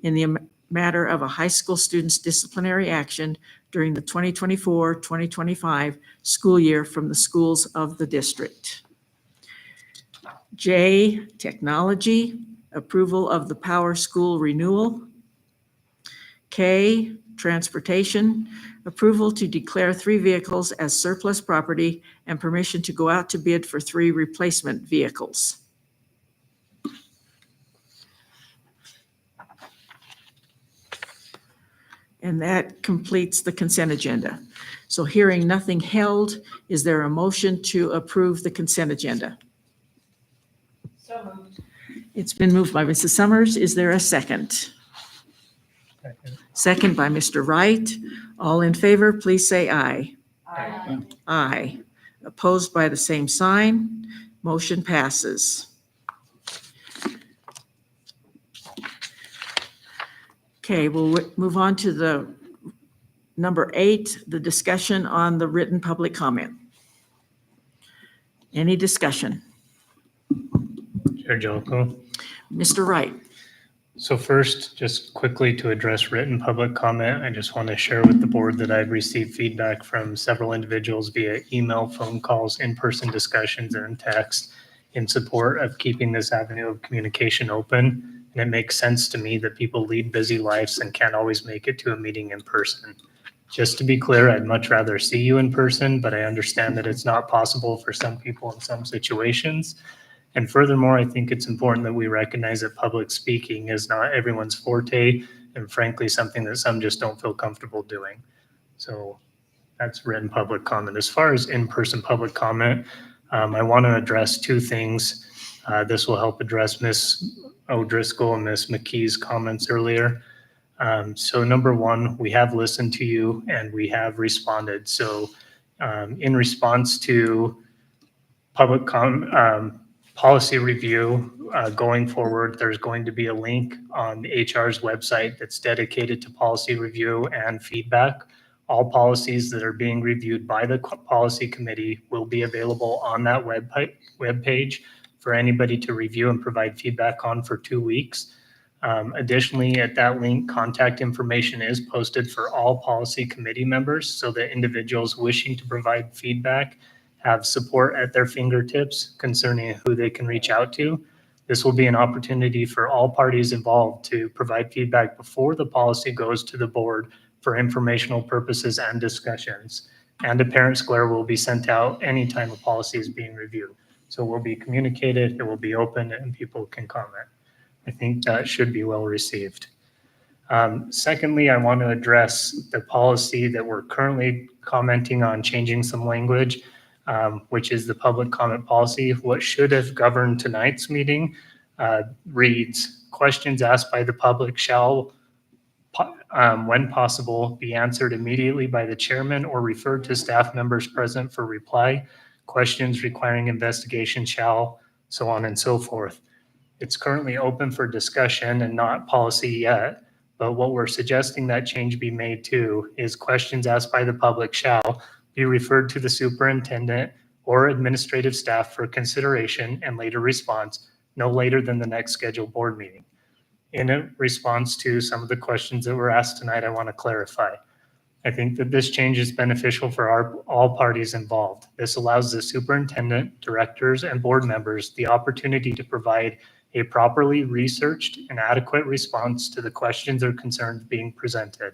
in the matter of a high school student's disciplinary action during the 2024-2025 school year from the schools of the district. J, technology, approval of the Power School renewal. K, transportation, approval to declare 3 vehicles as surplus property and permission to go out to bid for 3 replacement vehicles. And that completes the consent agenda. So hearing nothing held, is there a motion to approve the consent agenda? So moved. It's been moved by Mrs. Summers. Is there a second? Second. Second by Mr. Wright. All in favor, please say aye. Aye. Aye. Opposed by the same sign. Motion passes. Okay, we'll move on to the number 8, the discussion on the written public comment. Any discussion? Chair Jellicoe. Mr. Wright. So first, just quickly to address written public comment, I just want to share with the board that I've received feedback from several individuals via email, phone calls, in-person discussions, and text in support of keeping this avenue of communication open. And it makes sense to me that people lead busy lives and can't always make it to a meeting in person. Just to be clear, I'd much rather see you in person, but I understand that it's not possible for some people in some situations. And furthermore, I think it's important that we recognize that public speaking is not everyone's forte, and frankly, something that some just don't feel comfortable doing. So that's written public comment. As far as in-person public comment, I want to address two things. This will help address Ms. O'Driscoll and Ms. McKee's comments earlier. So number one, we have listened to you and we have responded. So in response to public policy review going forward, there's going to be a link on the HR's website that's dedicated to policy review and feedback. All policies that are being reviewed by the policy committee will be available on that web page for anybody to review and provide feedback on for 2 weeks. Additionally, at that link, contact information is posted for all policy committee members so that individuals wishing to provide feedback have support at their fingertips concerning who they can reach out to. This will be an opportunity for all parties involved to provide feedback before the policy goes to the board for informational purposes and discussions. And a parent square will be sent out anytime a policy is being reviewed. So it will be communicated, it will be open, and people can comment. I think that should be well received. Secondly, I want to address the policy that we're currently commenting on changing some language, which is the public comment policy. What should have governed tonight's meeting reads, questions asked by the public shall, when possible, be answered immediately by the chairman or referred to staff members present for reply. Questions requiring investigation shall, so on and so forth. It's currently open for discussion and not policy yet, but what we're suggesting that change be made to is questions asked by the public shall be referred to the superintendent or administrative staff for consideration and later response no later than the next scheduled board meeting. In a response to some of the questions that were asked tonight, I want to clarify. I think that this change is beneficial for all parties involved. This allows the superintendent, directors, and board members the opportunity to provide a properly researched and adequate response to the questions or concerns being presented.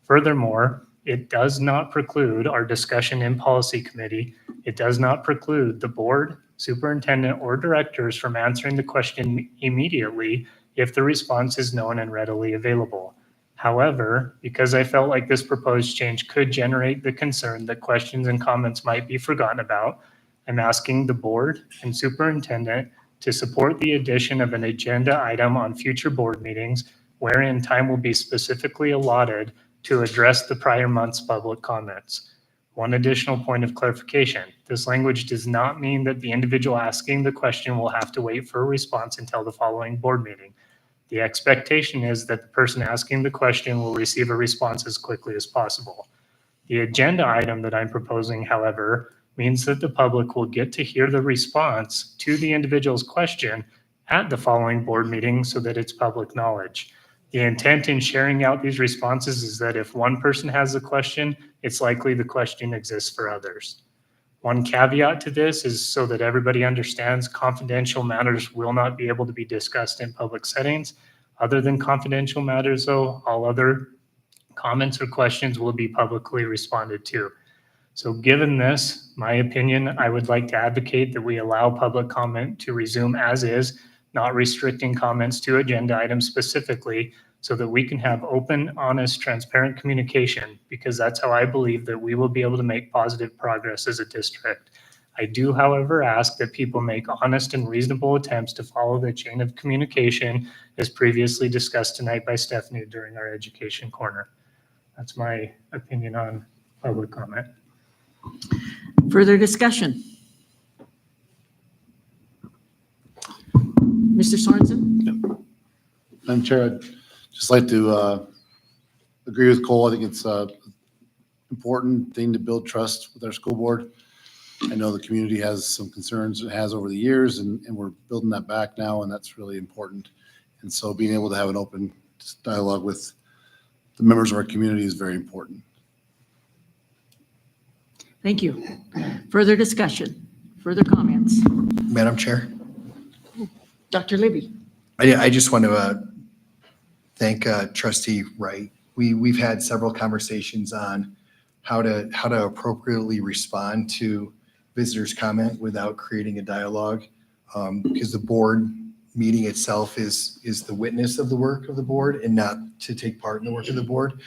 Furthermore, it does not preclude our discussion in policy committee. It does not preclude the board, superintendent, or directors from answering the question immediately if the response is known and readily available. However, because I felt like this proposed change could generate the concern that questions and comments might be forgotten about, I'm asking the board and superintendent to support the addition of an agenda item on future board meetings wherein time will be specifically allotted to address the prior month's public comments. One additional point of clarification, this language does not mean that the individual asking the question will have to wait for a response until the following board meeting. The expectation is that the person asking the question will receive a response as quickly as possible. The agenda item that I'm proposing, however, means that the public will get to hear the response to the individual's question at the following board meeting so that it's public knowledge. The intent in sharing out these responses is that if one person has a question, it's likely the question exists for others. One caveat to this is so that everybody understands confidential matters will not be able to be discussed in public settings. Other than confidential matters, though, all other comments or questions will be publicly responded to. So given this, my opinion, I would like to advocate that we allow public comment to resume as is, not restricting comments to agenda items specifically, so that we can have open, honest, transparent communication, because that's how I believe that we will be able to make positive progress as a district. I do, however, ask that people make honest and reasonable attempts to follow the chain of communication as previously discussed tonight by Stephanie during our education corner. That's my opinion on public comment. Further discussion? Mr. Sorensen? Madam Chair, I'd just like to agree with Cole. I think it's an important thing to build trust with our school board. I know the community has some concerns it has over the years, and we're building that back now, and that's really important. And so being able to have an open dialogue with the members of our community is very important. Thank you. Further discussion? Further comments? Madam Chair, Dr. Libby? I just want to thank Trustee Wright. We've had several conversations on how to appropriately respond to visitors' comment without creating a dialogue, because the board meeting itself is the witness of the work of the board and not to take part in the work of the board.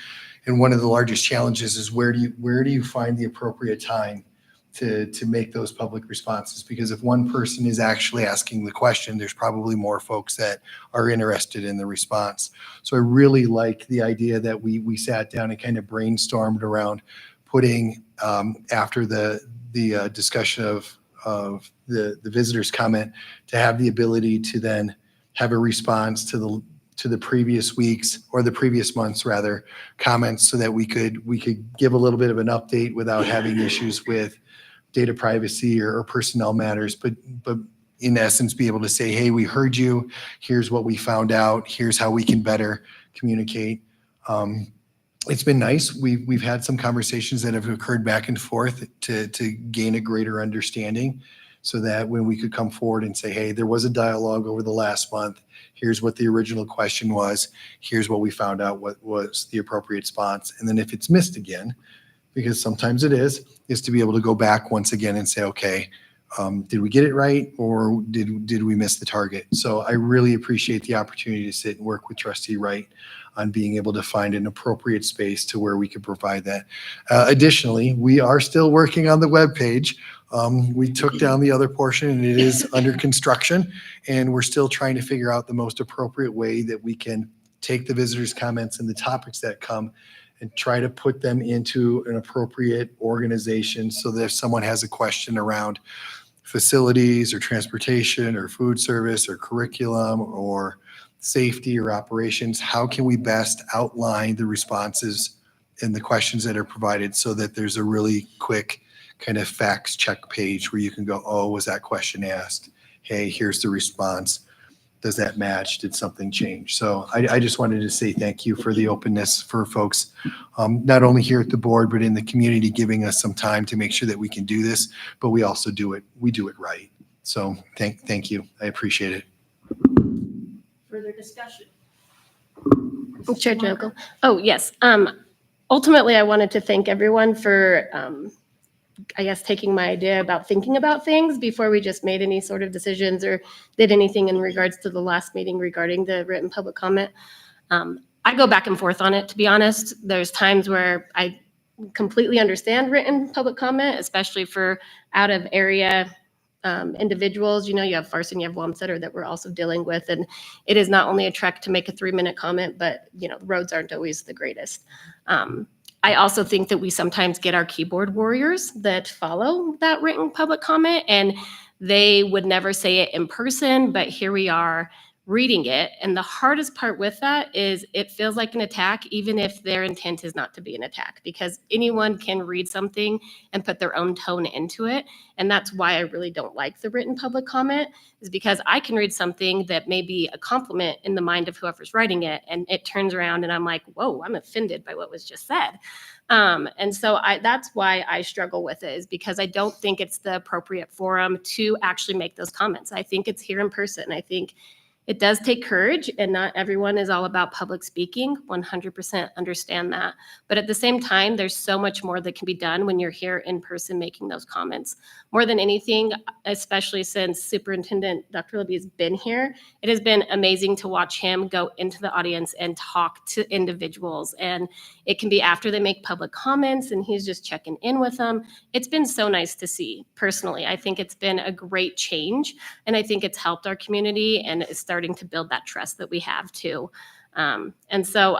And one of the largest challenges is where do you find the appropriate time to make those public responses? Because if one person is actually asking the question, there's probably more folks that are interested in the response. So I really like the idea that we sat down and kind of brainstormed around putting, after the discussion of the visitor's comment, to have the ability to then have a response to the previous weeks, or the previous months rather, comments, so that we could give a little bit of an update without having issues with data privacy or personnel matters, but in essence be able to say, hey, we heard you, here's what we found out, here's how we can better communicate. It's been nice. We've had some conversations that have occurred back and forth to gain a greater understanding, so that when we could come forward and say, hey, there was a dialogue over the last month, here's what the original question was, here's what we found out what was the appropriate response. And then if it's missed again, because sometimes it is to be able to go back once again and say, okay, did we get it right, or did we miss the target? So I really appreciate the opportunity to sit and work with Trustee Wright on being able to find an appropriate space to where we could provide that. Additionally, we are still working on the webpage. We took down the other portion and it is under construction, and we're still trying to figure out the most appropriate way that we can take the visitors' comments and the topics that come and try to put them into an appropriate organization, so that if someone has a question around facilities or transportation or food service or curriculum or safety or operations, how can we best outline the responses and the questions that are provided, so that there's a really quick kind of facts check page where you can go, oh, was that question asked? Hey, here's the response. Does that match? Did something change? So I just wanted to say thank you for the openness for folks, not only here at the board, but in the community, giving us some time to make sure that we can do this, but we also do it right. So thank you. I appreciate it. Further discussion? Chair Jokel. Oh, yes. Ultimately, I wanted to thank everyone for, I guess, taking my idea about thinking about things before we just made any sort of decisions or did anything in regards to the last meeting regarding the written public comment. I go back and forth on it, to be honest. There's times where I completely understand written public comment, especially for out of area individuals. You know, you have Farson, you have Wamsutter that we're also dealing with, and it is not only a trek to make a 3-minute comment, but you know, roads aren't always the greatest. I also think that we sometimes get our keyboard warriors that follow that written public comment, and they would never say it in person, but here we are reading it. And the hardest part with that is it feels like an attack, even if their intent is not to be an attack, because anyone can read something and put their own tone into it. And that's why I really don't like the written public comment, is because I can read something that may be a compliment in the mind of whoever's writing it, and it turns around and I'm like, whoa, I'm offended by what was just said. And so that's why I struggle with it, is because I don't think it's the appropriate forum to actually make those comments. I think it's here in person. I think it does take courage, and not everyone is all about public speaking. 100% understand that. But at the same time, there's so much more that can be done when you're here in person making those comments. More than anything, especially since Superintendent Dr. Libby has been here, it has been amazing to watch him go into the audience and talk to individuals. And it can be after they make public comments and he's just checking in with them. It's been so nice to see personally. I think it's been a great change, and I think it's helped our community and is starting to build that trust that we have too. And so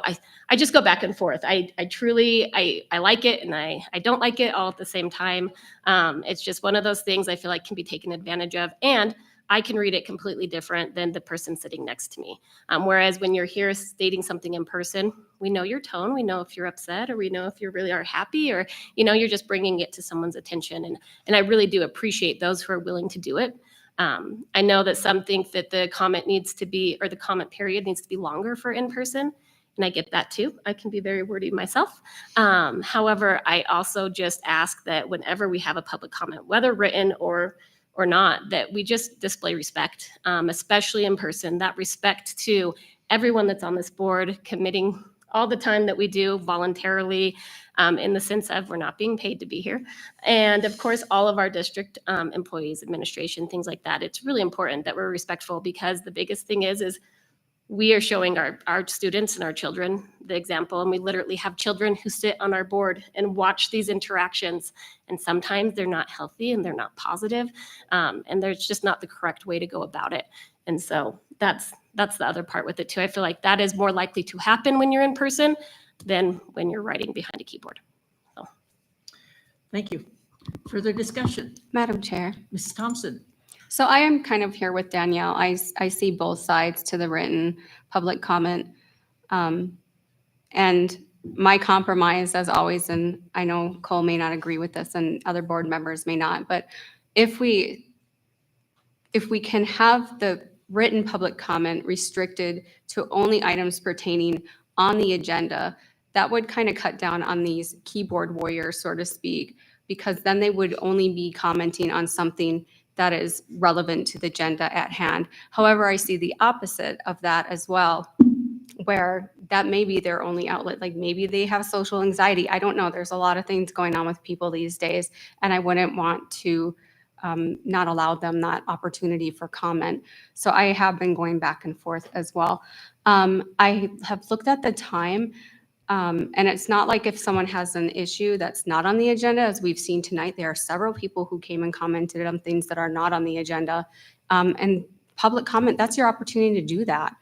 I just go back and forth. I truly like it and I don't like it all at the same time. It's just one of those things I feel like can be taken advantage of, and I can read it completely different than the person sitting next to me. Whereas when you're here stating something in person, we know your tone, we know if you're upset, or we know if you really are happy, or, you know, you're just bringing it to someone's attention. And I really do appreciate those who are willing to do it. I know that some think that the comment needs to be, or the comment period needs to be longer for in-person, and I get that too. I can be very wordy myself. However, I also just ask that whenever we have a public comment, whether written or not, that we just display respect, especially in person, that respect to everyone that's on this board, committing all the time that we do voluntarily, in the sense of we're not being paid to be here. And of course, all of our district employees, administration, things like that. It's really important that we're respectful, because the biggest thing is we are showing our students and our children the example. And we literally have children who sit on our board and watch these interactions. And sometimes they're not healthy and they're not positive, and there's just not the correct way to go about it. And so that's the other part with it too. I feel like that is more likely to happen when you're in person than when you're writing behind a keyboard. So. Thank you. Further discussion? Madam Chair. Mrs. Thompson? So I am kind of here with Danielle. I see both sides to the written public comment. And my compromise, as always, and I know Cole may not agree with this and other board members may not, but if we can have the written public comment restricted to only items pertaining on the agenda, that would kind of cut down on these keyboard warriors, so to speak, because then they would only be commenting on something that is relevant to the agenda at hand. However, I see the opposite of that as well, where that may be their only outlet. Like maybe they have social anxiety. I don't know. There's a lot of things going on with people these days, and I wouldn't want to not allow them that opportunity for comment. So I have been going back and forth as well. I have looked at the time, and it's not like if someone has an issue that's not on the agenda, as we've seen tonight, there are several people who came and commented on things that are not on the agenda. And public comment, that's your opportunity to do that.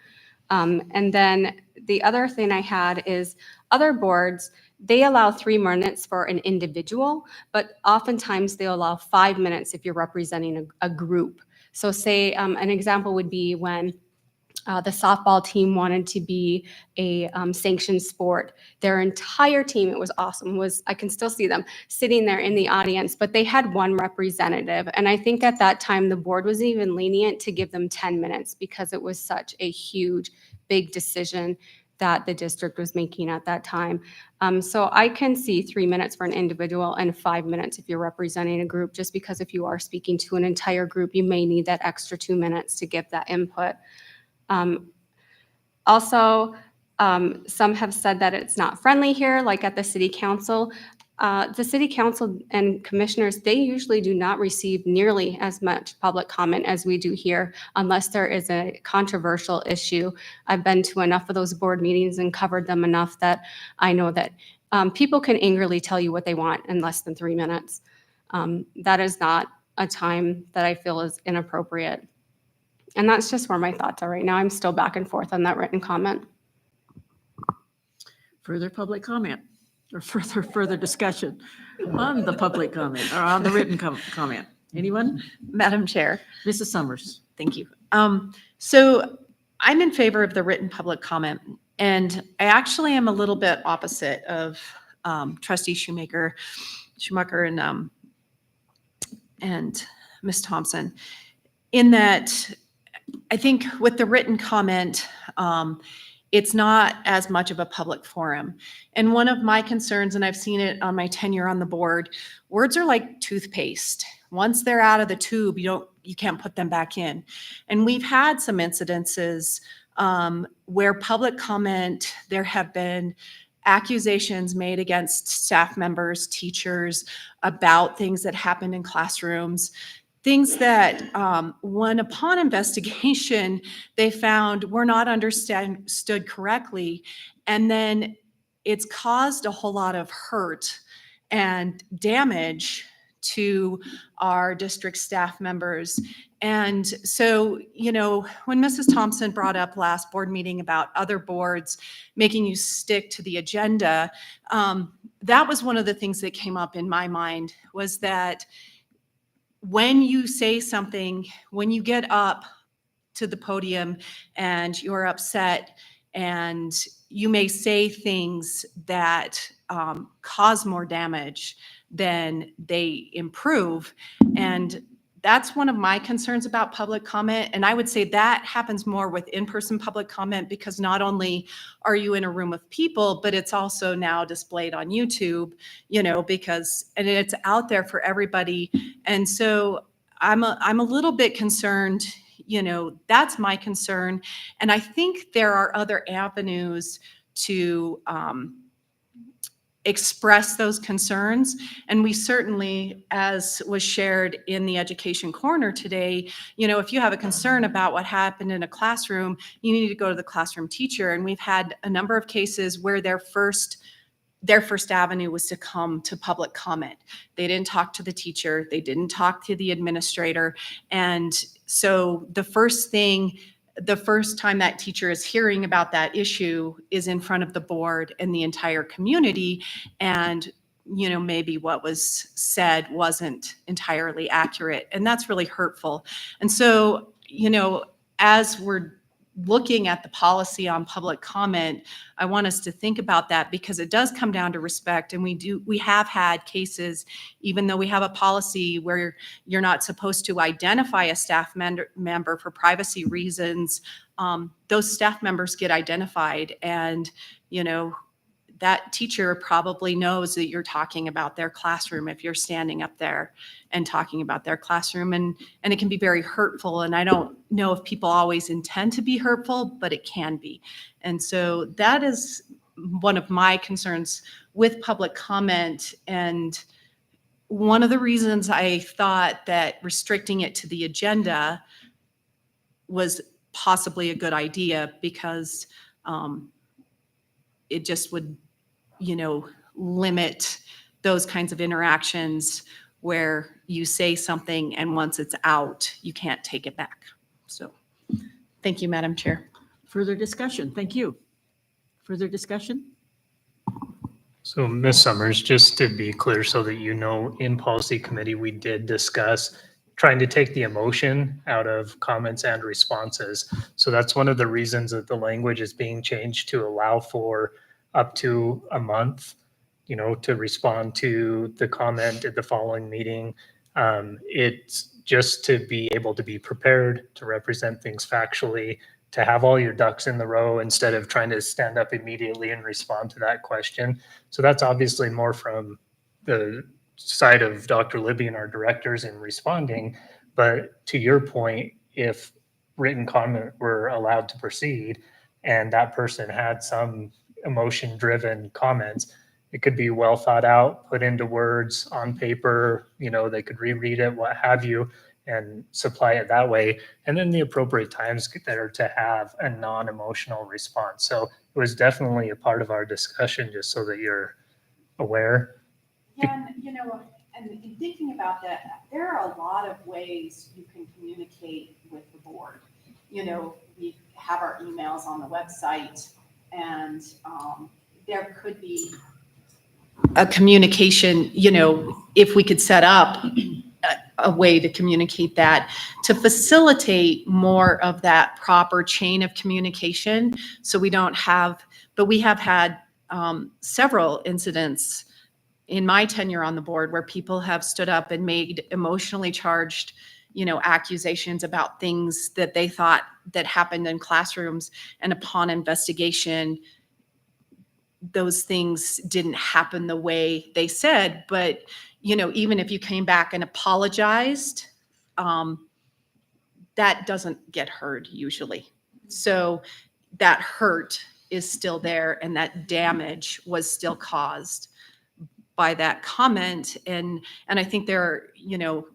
And then the other thing I had is other boards, they allow 3 minutes for an individual, but oftentimes they allow 5 minutes if you're representing a group. So say an example would be when the softball team wanted to be a sanctioned sport. Their entire team, it was awesome, I can still see them sitting there in the audience, but they had one representative. And I think at that time, the board was even lenient to give them 10 minutes because it was such a huge, big decision that the district was making at that time. So I can see 3 minutes for an individual and 5 minutes if you're representing a group, just because if you are speaking to an entire group, you may need that extra 2 minutes to give that input. Also, some have said that it's not friendly here, like at the city council. The city council and commissioners, they usually do not receive nearly as much public comment as we do here, unless there is a controversial issue. I've been to enough of those board meetings and covered them enough that I know that people can angrily tell you what they want in less than 3 minutes. That is not a time that I feel is inappropriate. And that's just where my thoughts are right now. I'm still back and forth on that written comment. Further public comment or further discussion on the public comment or on the written comment? Anyone? Madam Chair. Mrs. Summers. Thank you. So I'm in favor of the written public comment, and I actually am a little bit opposite of Trustee Schumacher and Ms. Thompson, in that I think with the written comment, it's not as much of a public forum. And one of my concerns, and I've seen it on my tenure on the board, words are like toothpaste. Once they're out of the tube, you can't put them back in. And we've had some incidences where public comment, there have been accusations made against staff members, teachers, about things that happened in classrooms. Things that, when upon investigation, they found were not understood correctly. And then it's caused a whole lot of hurt and damage to our district staff members. And so, when Mrs. Thompson brought up last board meeting about other boards making you stick to the agenda, that was one of the things that came up in my mind, was that when you say something, when you get up to the podium and you're upset and you may say things that cause more damage than they improve. And that's one of my concerns about public comment. And I would say that happens more with in-person public comment, because not only are you in a room of people, but it's also now displayed on YouTube, and it's out there for everybody. And so I'm a little bit concerned, that's my concern. And I think there are other avenues to express those concerns. And we certainly, as was shared in the Education Corner today, if you have a concern about what happened in a classroom, you need to go to the classroom teacher. And we've had a number of cases where their first avenue was to come to public comment. They didn't talk to the teacher. They didn't talk to the administrator. And so the first time that teacher is hearing about that issue is in front of the board and the entire community. And, maybe what was said wasn't entirely accurate. And that's really hurtful. And so, as we're looking at the policy on public comment, I want us to think about that, because it does come down to respect. And we have had cases, even though we have a policy where you're not supposed to identify a staff member for privacy reasons, those staff members get identified, and that teacher probably knows that you're talking about their classroom if you're standing up there and talking about their classroom. And it can be very hurtful. And I don't know if people always intend to be hurtful, but it can be. And so that is one of my concerns with public comment. And one of the reasons I thought that restricting it to the agenda was possibly a good idea, because it just would limit those kinds of interactions where you say something and once it's out, you can't take it back. So thank you, Madam Chair. Further discussion? Thank you. Further discussion? So Ms. Summers, just to be clear so that in policy committee, we did discuss trying to take the emotion out of comments and responses. So that's one of the reasons that the language is being changed to allow for up to a month, to respond to the comment at the following meeting. It's just to be able to be prepared, to represent things factually, to have all your ducks in the row instead of trying to stand up immediately and respond to that question. So that's obviously more from the side of Dr. Libby and our directors in responding. But to your point, if written comment were allowed to proceed and that person had some emotion-driven comments, it could be well thought out, put into words on paper, they could reread it, what have you, and supply it that way. And then the appropriate times there to have a non-emotional response. So it was definitely a part of our discussion, just so that you're aware. Yeah, and in thinking about that, there are a lot of ways you can communicate with the board. We have our emails on the website, and there could be a communication, if we could set up a way to communicate that, to facilitate more of that proper chain of communication. So we don't have, but we have had several incidents in my tenure on the board where people have stood up and made emotionally charged, accusations about things that they thought that happened in classrooms. And upon investigation, those things didn't happen the way they said. But, even if you came back and apologized, that doesn't get heard usually. So that hurt is still there, and that damage was still caused by that comment. And I think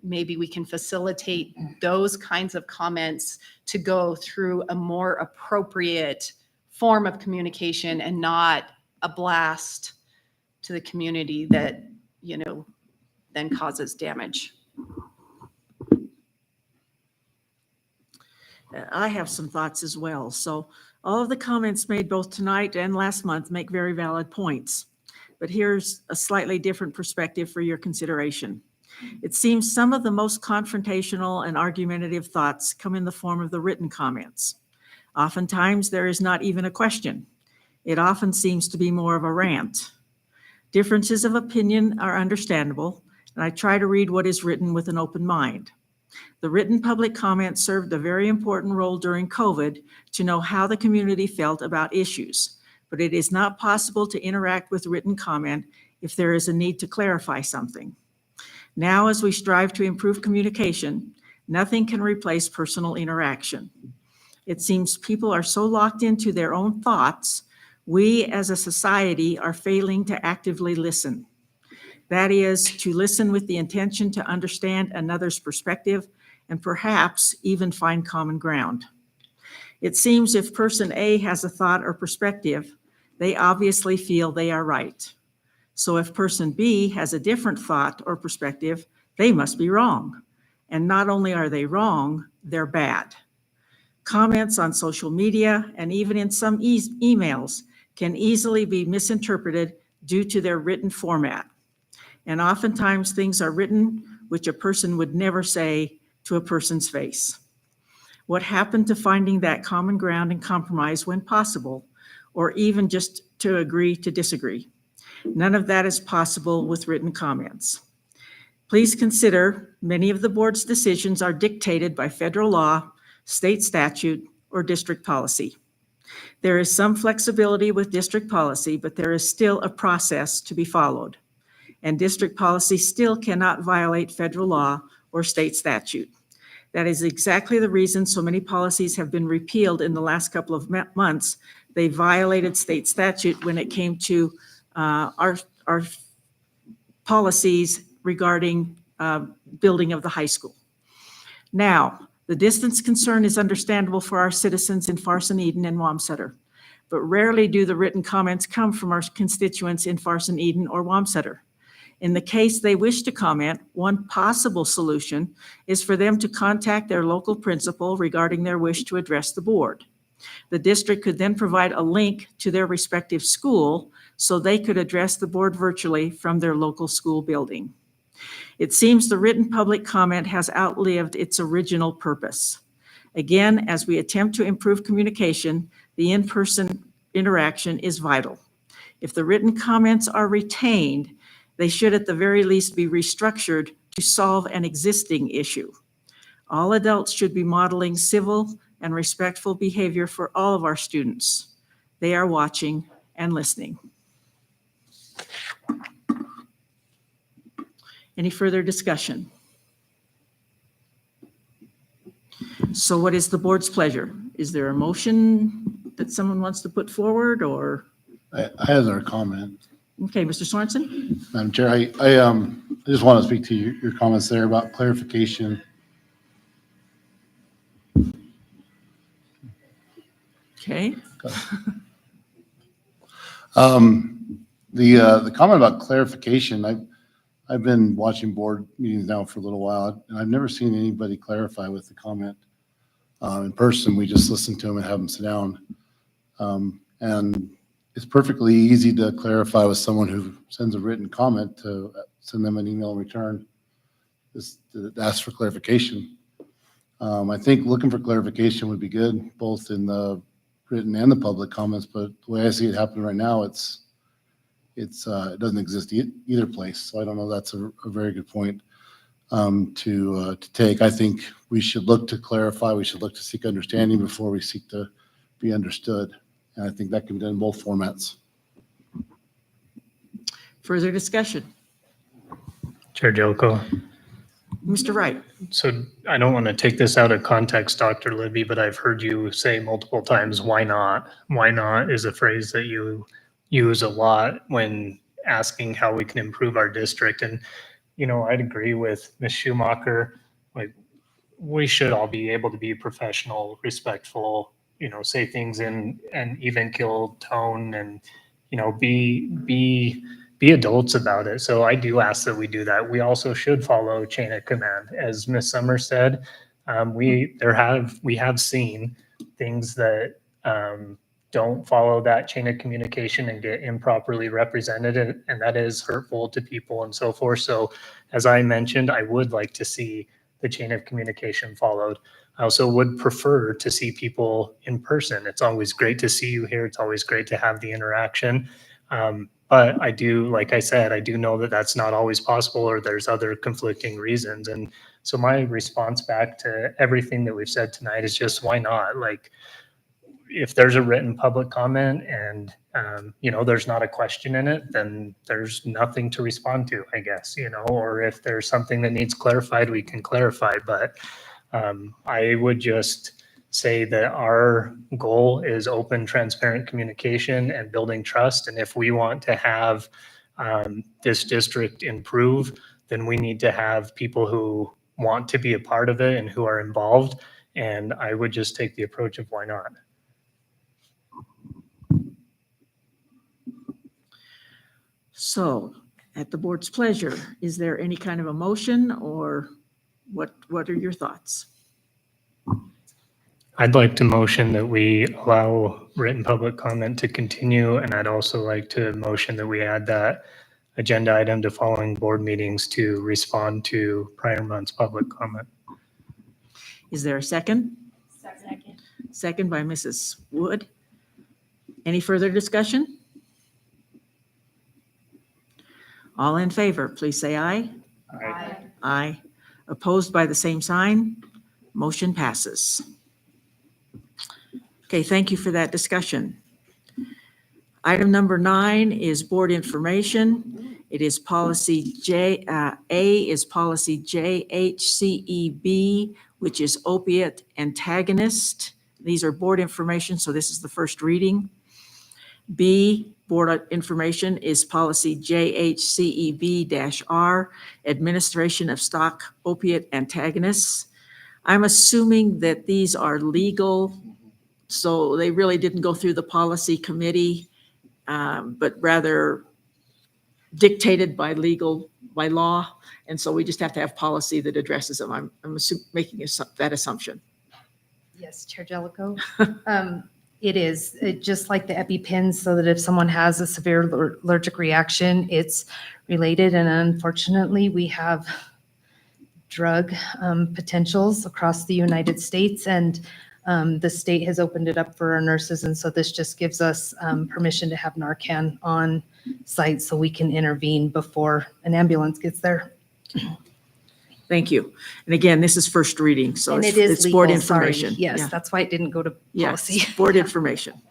maybe we can facilitate those kinds of comments to go through a more appropriate form of communication and not a blast to the community that, then causes damage. I have some thoughts as well. So all of the comments made both tonight and last month make very valid points. But here's a slightly different perspective for your consideration. It seems some of the most confrontational and argumentative thoughts come in the form of the written comments. Oftentimes, there is not even a question. It often seems to be more of a rant. Differences of opinion are understandable, and I try to read what is written with an open mind. The written public comment served a very important role during COVID to know how the community felt about issues, but it is not possible to interact with written comment if there is a need to clarify something. Now, as we strive to improve communication, nothing can replace personal interaction. It seems people are so locked into their own thoughts We as a society are failing to actively listen. That is, to listen with the intention to understand another's perspective and perhaps even find common ground. It seems if person A has a thought or perspective, they obviously feel they are right. So if person B has a different thought or perspective, they must be wrong. And not only are they wrong, they're bad. Comments on social media and even in some emails can easily be misinterpreted due to their written format. And oftentimes things are written which a person would never say to a person's face. What happened to finding that common ground and compromise when possible, or even just to agree to disagree? None of that is possible with written comments. Please consider many of the board's decisions are dictated by federal law, state statute, or district policy. There is some flexibility with district policy, but there is still a process to be followed. And district policy still cannot violate federal law or state statute. That is exactly the reason so many policies have been repealed in the last couple of months. They violated state statute when it came to our policies regarding building of the high school. Now, the distance concern is understandable for our citizens in Farson, Eden, and Wamsutter, but rarely do the written comments come from our constituents in Farson, Eden, or Wamsutter. In the case they wish to comment, one possible solution is for them to contact their local principal regarding their wish to address the board. The district could then provide a link to their respective school so they could address the board virtually from their local school building. It seems the written public comment has outlived its original purpose. Again, as we attempt to improve communication, the in-person interaction is vital. If the written comments are retained, they should at the very least be restructured to solve an existing issue. All adults should be modeling civil and respectful behavior for all of our students. They are watching and listening. Any further discussion? So what is the board's pleasure? Is there a motion that someone wants to put forward, or? I had another comment. Okay, Mr. Sorensen? Madam Chair, I just want to speak to your comments there about clarification. Okay. The comment about clarification, I've been watching board meetings now for a little while, and I've never seen anybody clarify with the comment in person. We just listen to them and have them sit down. And it's perfectly easy to clarify with someone who sends a written comment to send them an email in return, just to ask for clarification. I think looking for clarification would be good, both in the written and the public comments, but the way I see it happening right now, it doesn't exist either place. So I don't know, that's a very good point to take. I think we should look to clarify, we should look to seek understanding before we seek to be understood. And I think that can be done in both formats. Further discussion? Chair Jelko. Mr. Wright? So I don't want to take this out of context, Dr. Libby, but I've heard you say multiple times, why not? Why not is a phrase that you use a lot when asking how we can improve our district. And, you know, I'd agree with Ms. Schumacher. Like, we should all be able to be professional, respectful, you know, say things in an even keel tone and, you know, be adults about it. So I do ask that we do that. We also should follow chain of command. As Ms. Summers said, we have seen things that don't follow that chain of communication and get improperly represented, and that is hurtful to people and so forth. So as I mentioned, I would like to see the chain of communication followed. I also would prefer to see people in person. It's always great to see you here. It's always great to have the interaction. But I do, like I said, I do know that that's not always possible, or there's other conflicting reasons. And so my response back to everything that we've said tonight is just, why not? Like, if there's a written public comment and, you know, there's not a question in it, then there's nothing to respond to, I guess, you know, or if there's something that needs clarified, we can clarify. But I would just say that our goal is open, transparent communication and building trust. And if we want to have this district improve, then we need to have people who want to be a part of it and who are involved. And I would just take the approach of why not? So, at the board's pleasure, is there any kind of a motion, or what are your thoughts? I'd like to motion that we allow written public comment to continue, and I'd also like to motion that we add that agenda item to following board meetings to respond to prior month's public comment. Is there a second? Second. Second by Mrs. Wood. Any further discussion? All in favor, please say aye. Aye. Aye. Opposed by the same sign? Motion passes. Okay, thank you for that discussion. Item number 9 is board information. It is policy A is policy JHCEB, which is opiate antagonist. These are board information, so this is the first reading. B, board information, is policy JHCEB-R, administration of stock opiate antagonists. I'm assuming that these are legal, so they really didn't go through the policy committee, but rather dictated by law. And so we just have to have policy that addresses them. I'm making that assumption. Yes, Chair Jellicoe. It is just like the EpiPens, so that if someone has a severe allergic reaction, it's related. And unfortunately, we have drug potentials across the United States, and the state has opened it up for our nurses. And so this just gives us permission to have Narcan on site so we can intervene before an ambulance gets there. Thank you. And again, this is first reading, so And it is it's board legal, sorry. information. Yes, Yeah. that's why it didn't go to Yes, policy. board information.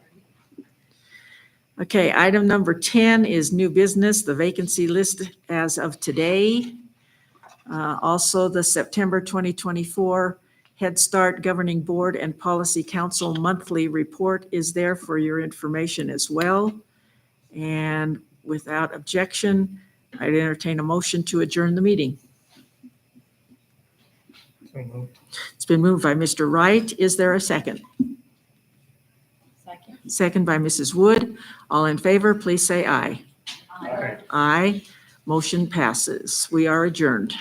Okay, item number 10 is new business, the vacancy list as of today. Also, the September 2024 Head Start Governing Board and Policy Council monthly report is there for your information as well. And without objection, I'd entertain a motion to adjourn the meeting. It's been moved by Mr. Wright. Is there a second? Second. Second by Mrs. Wood. All in favor, please say aye. Aye. Aye. Motion passes. We are adjourned.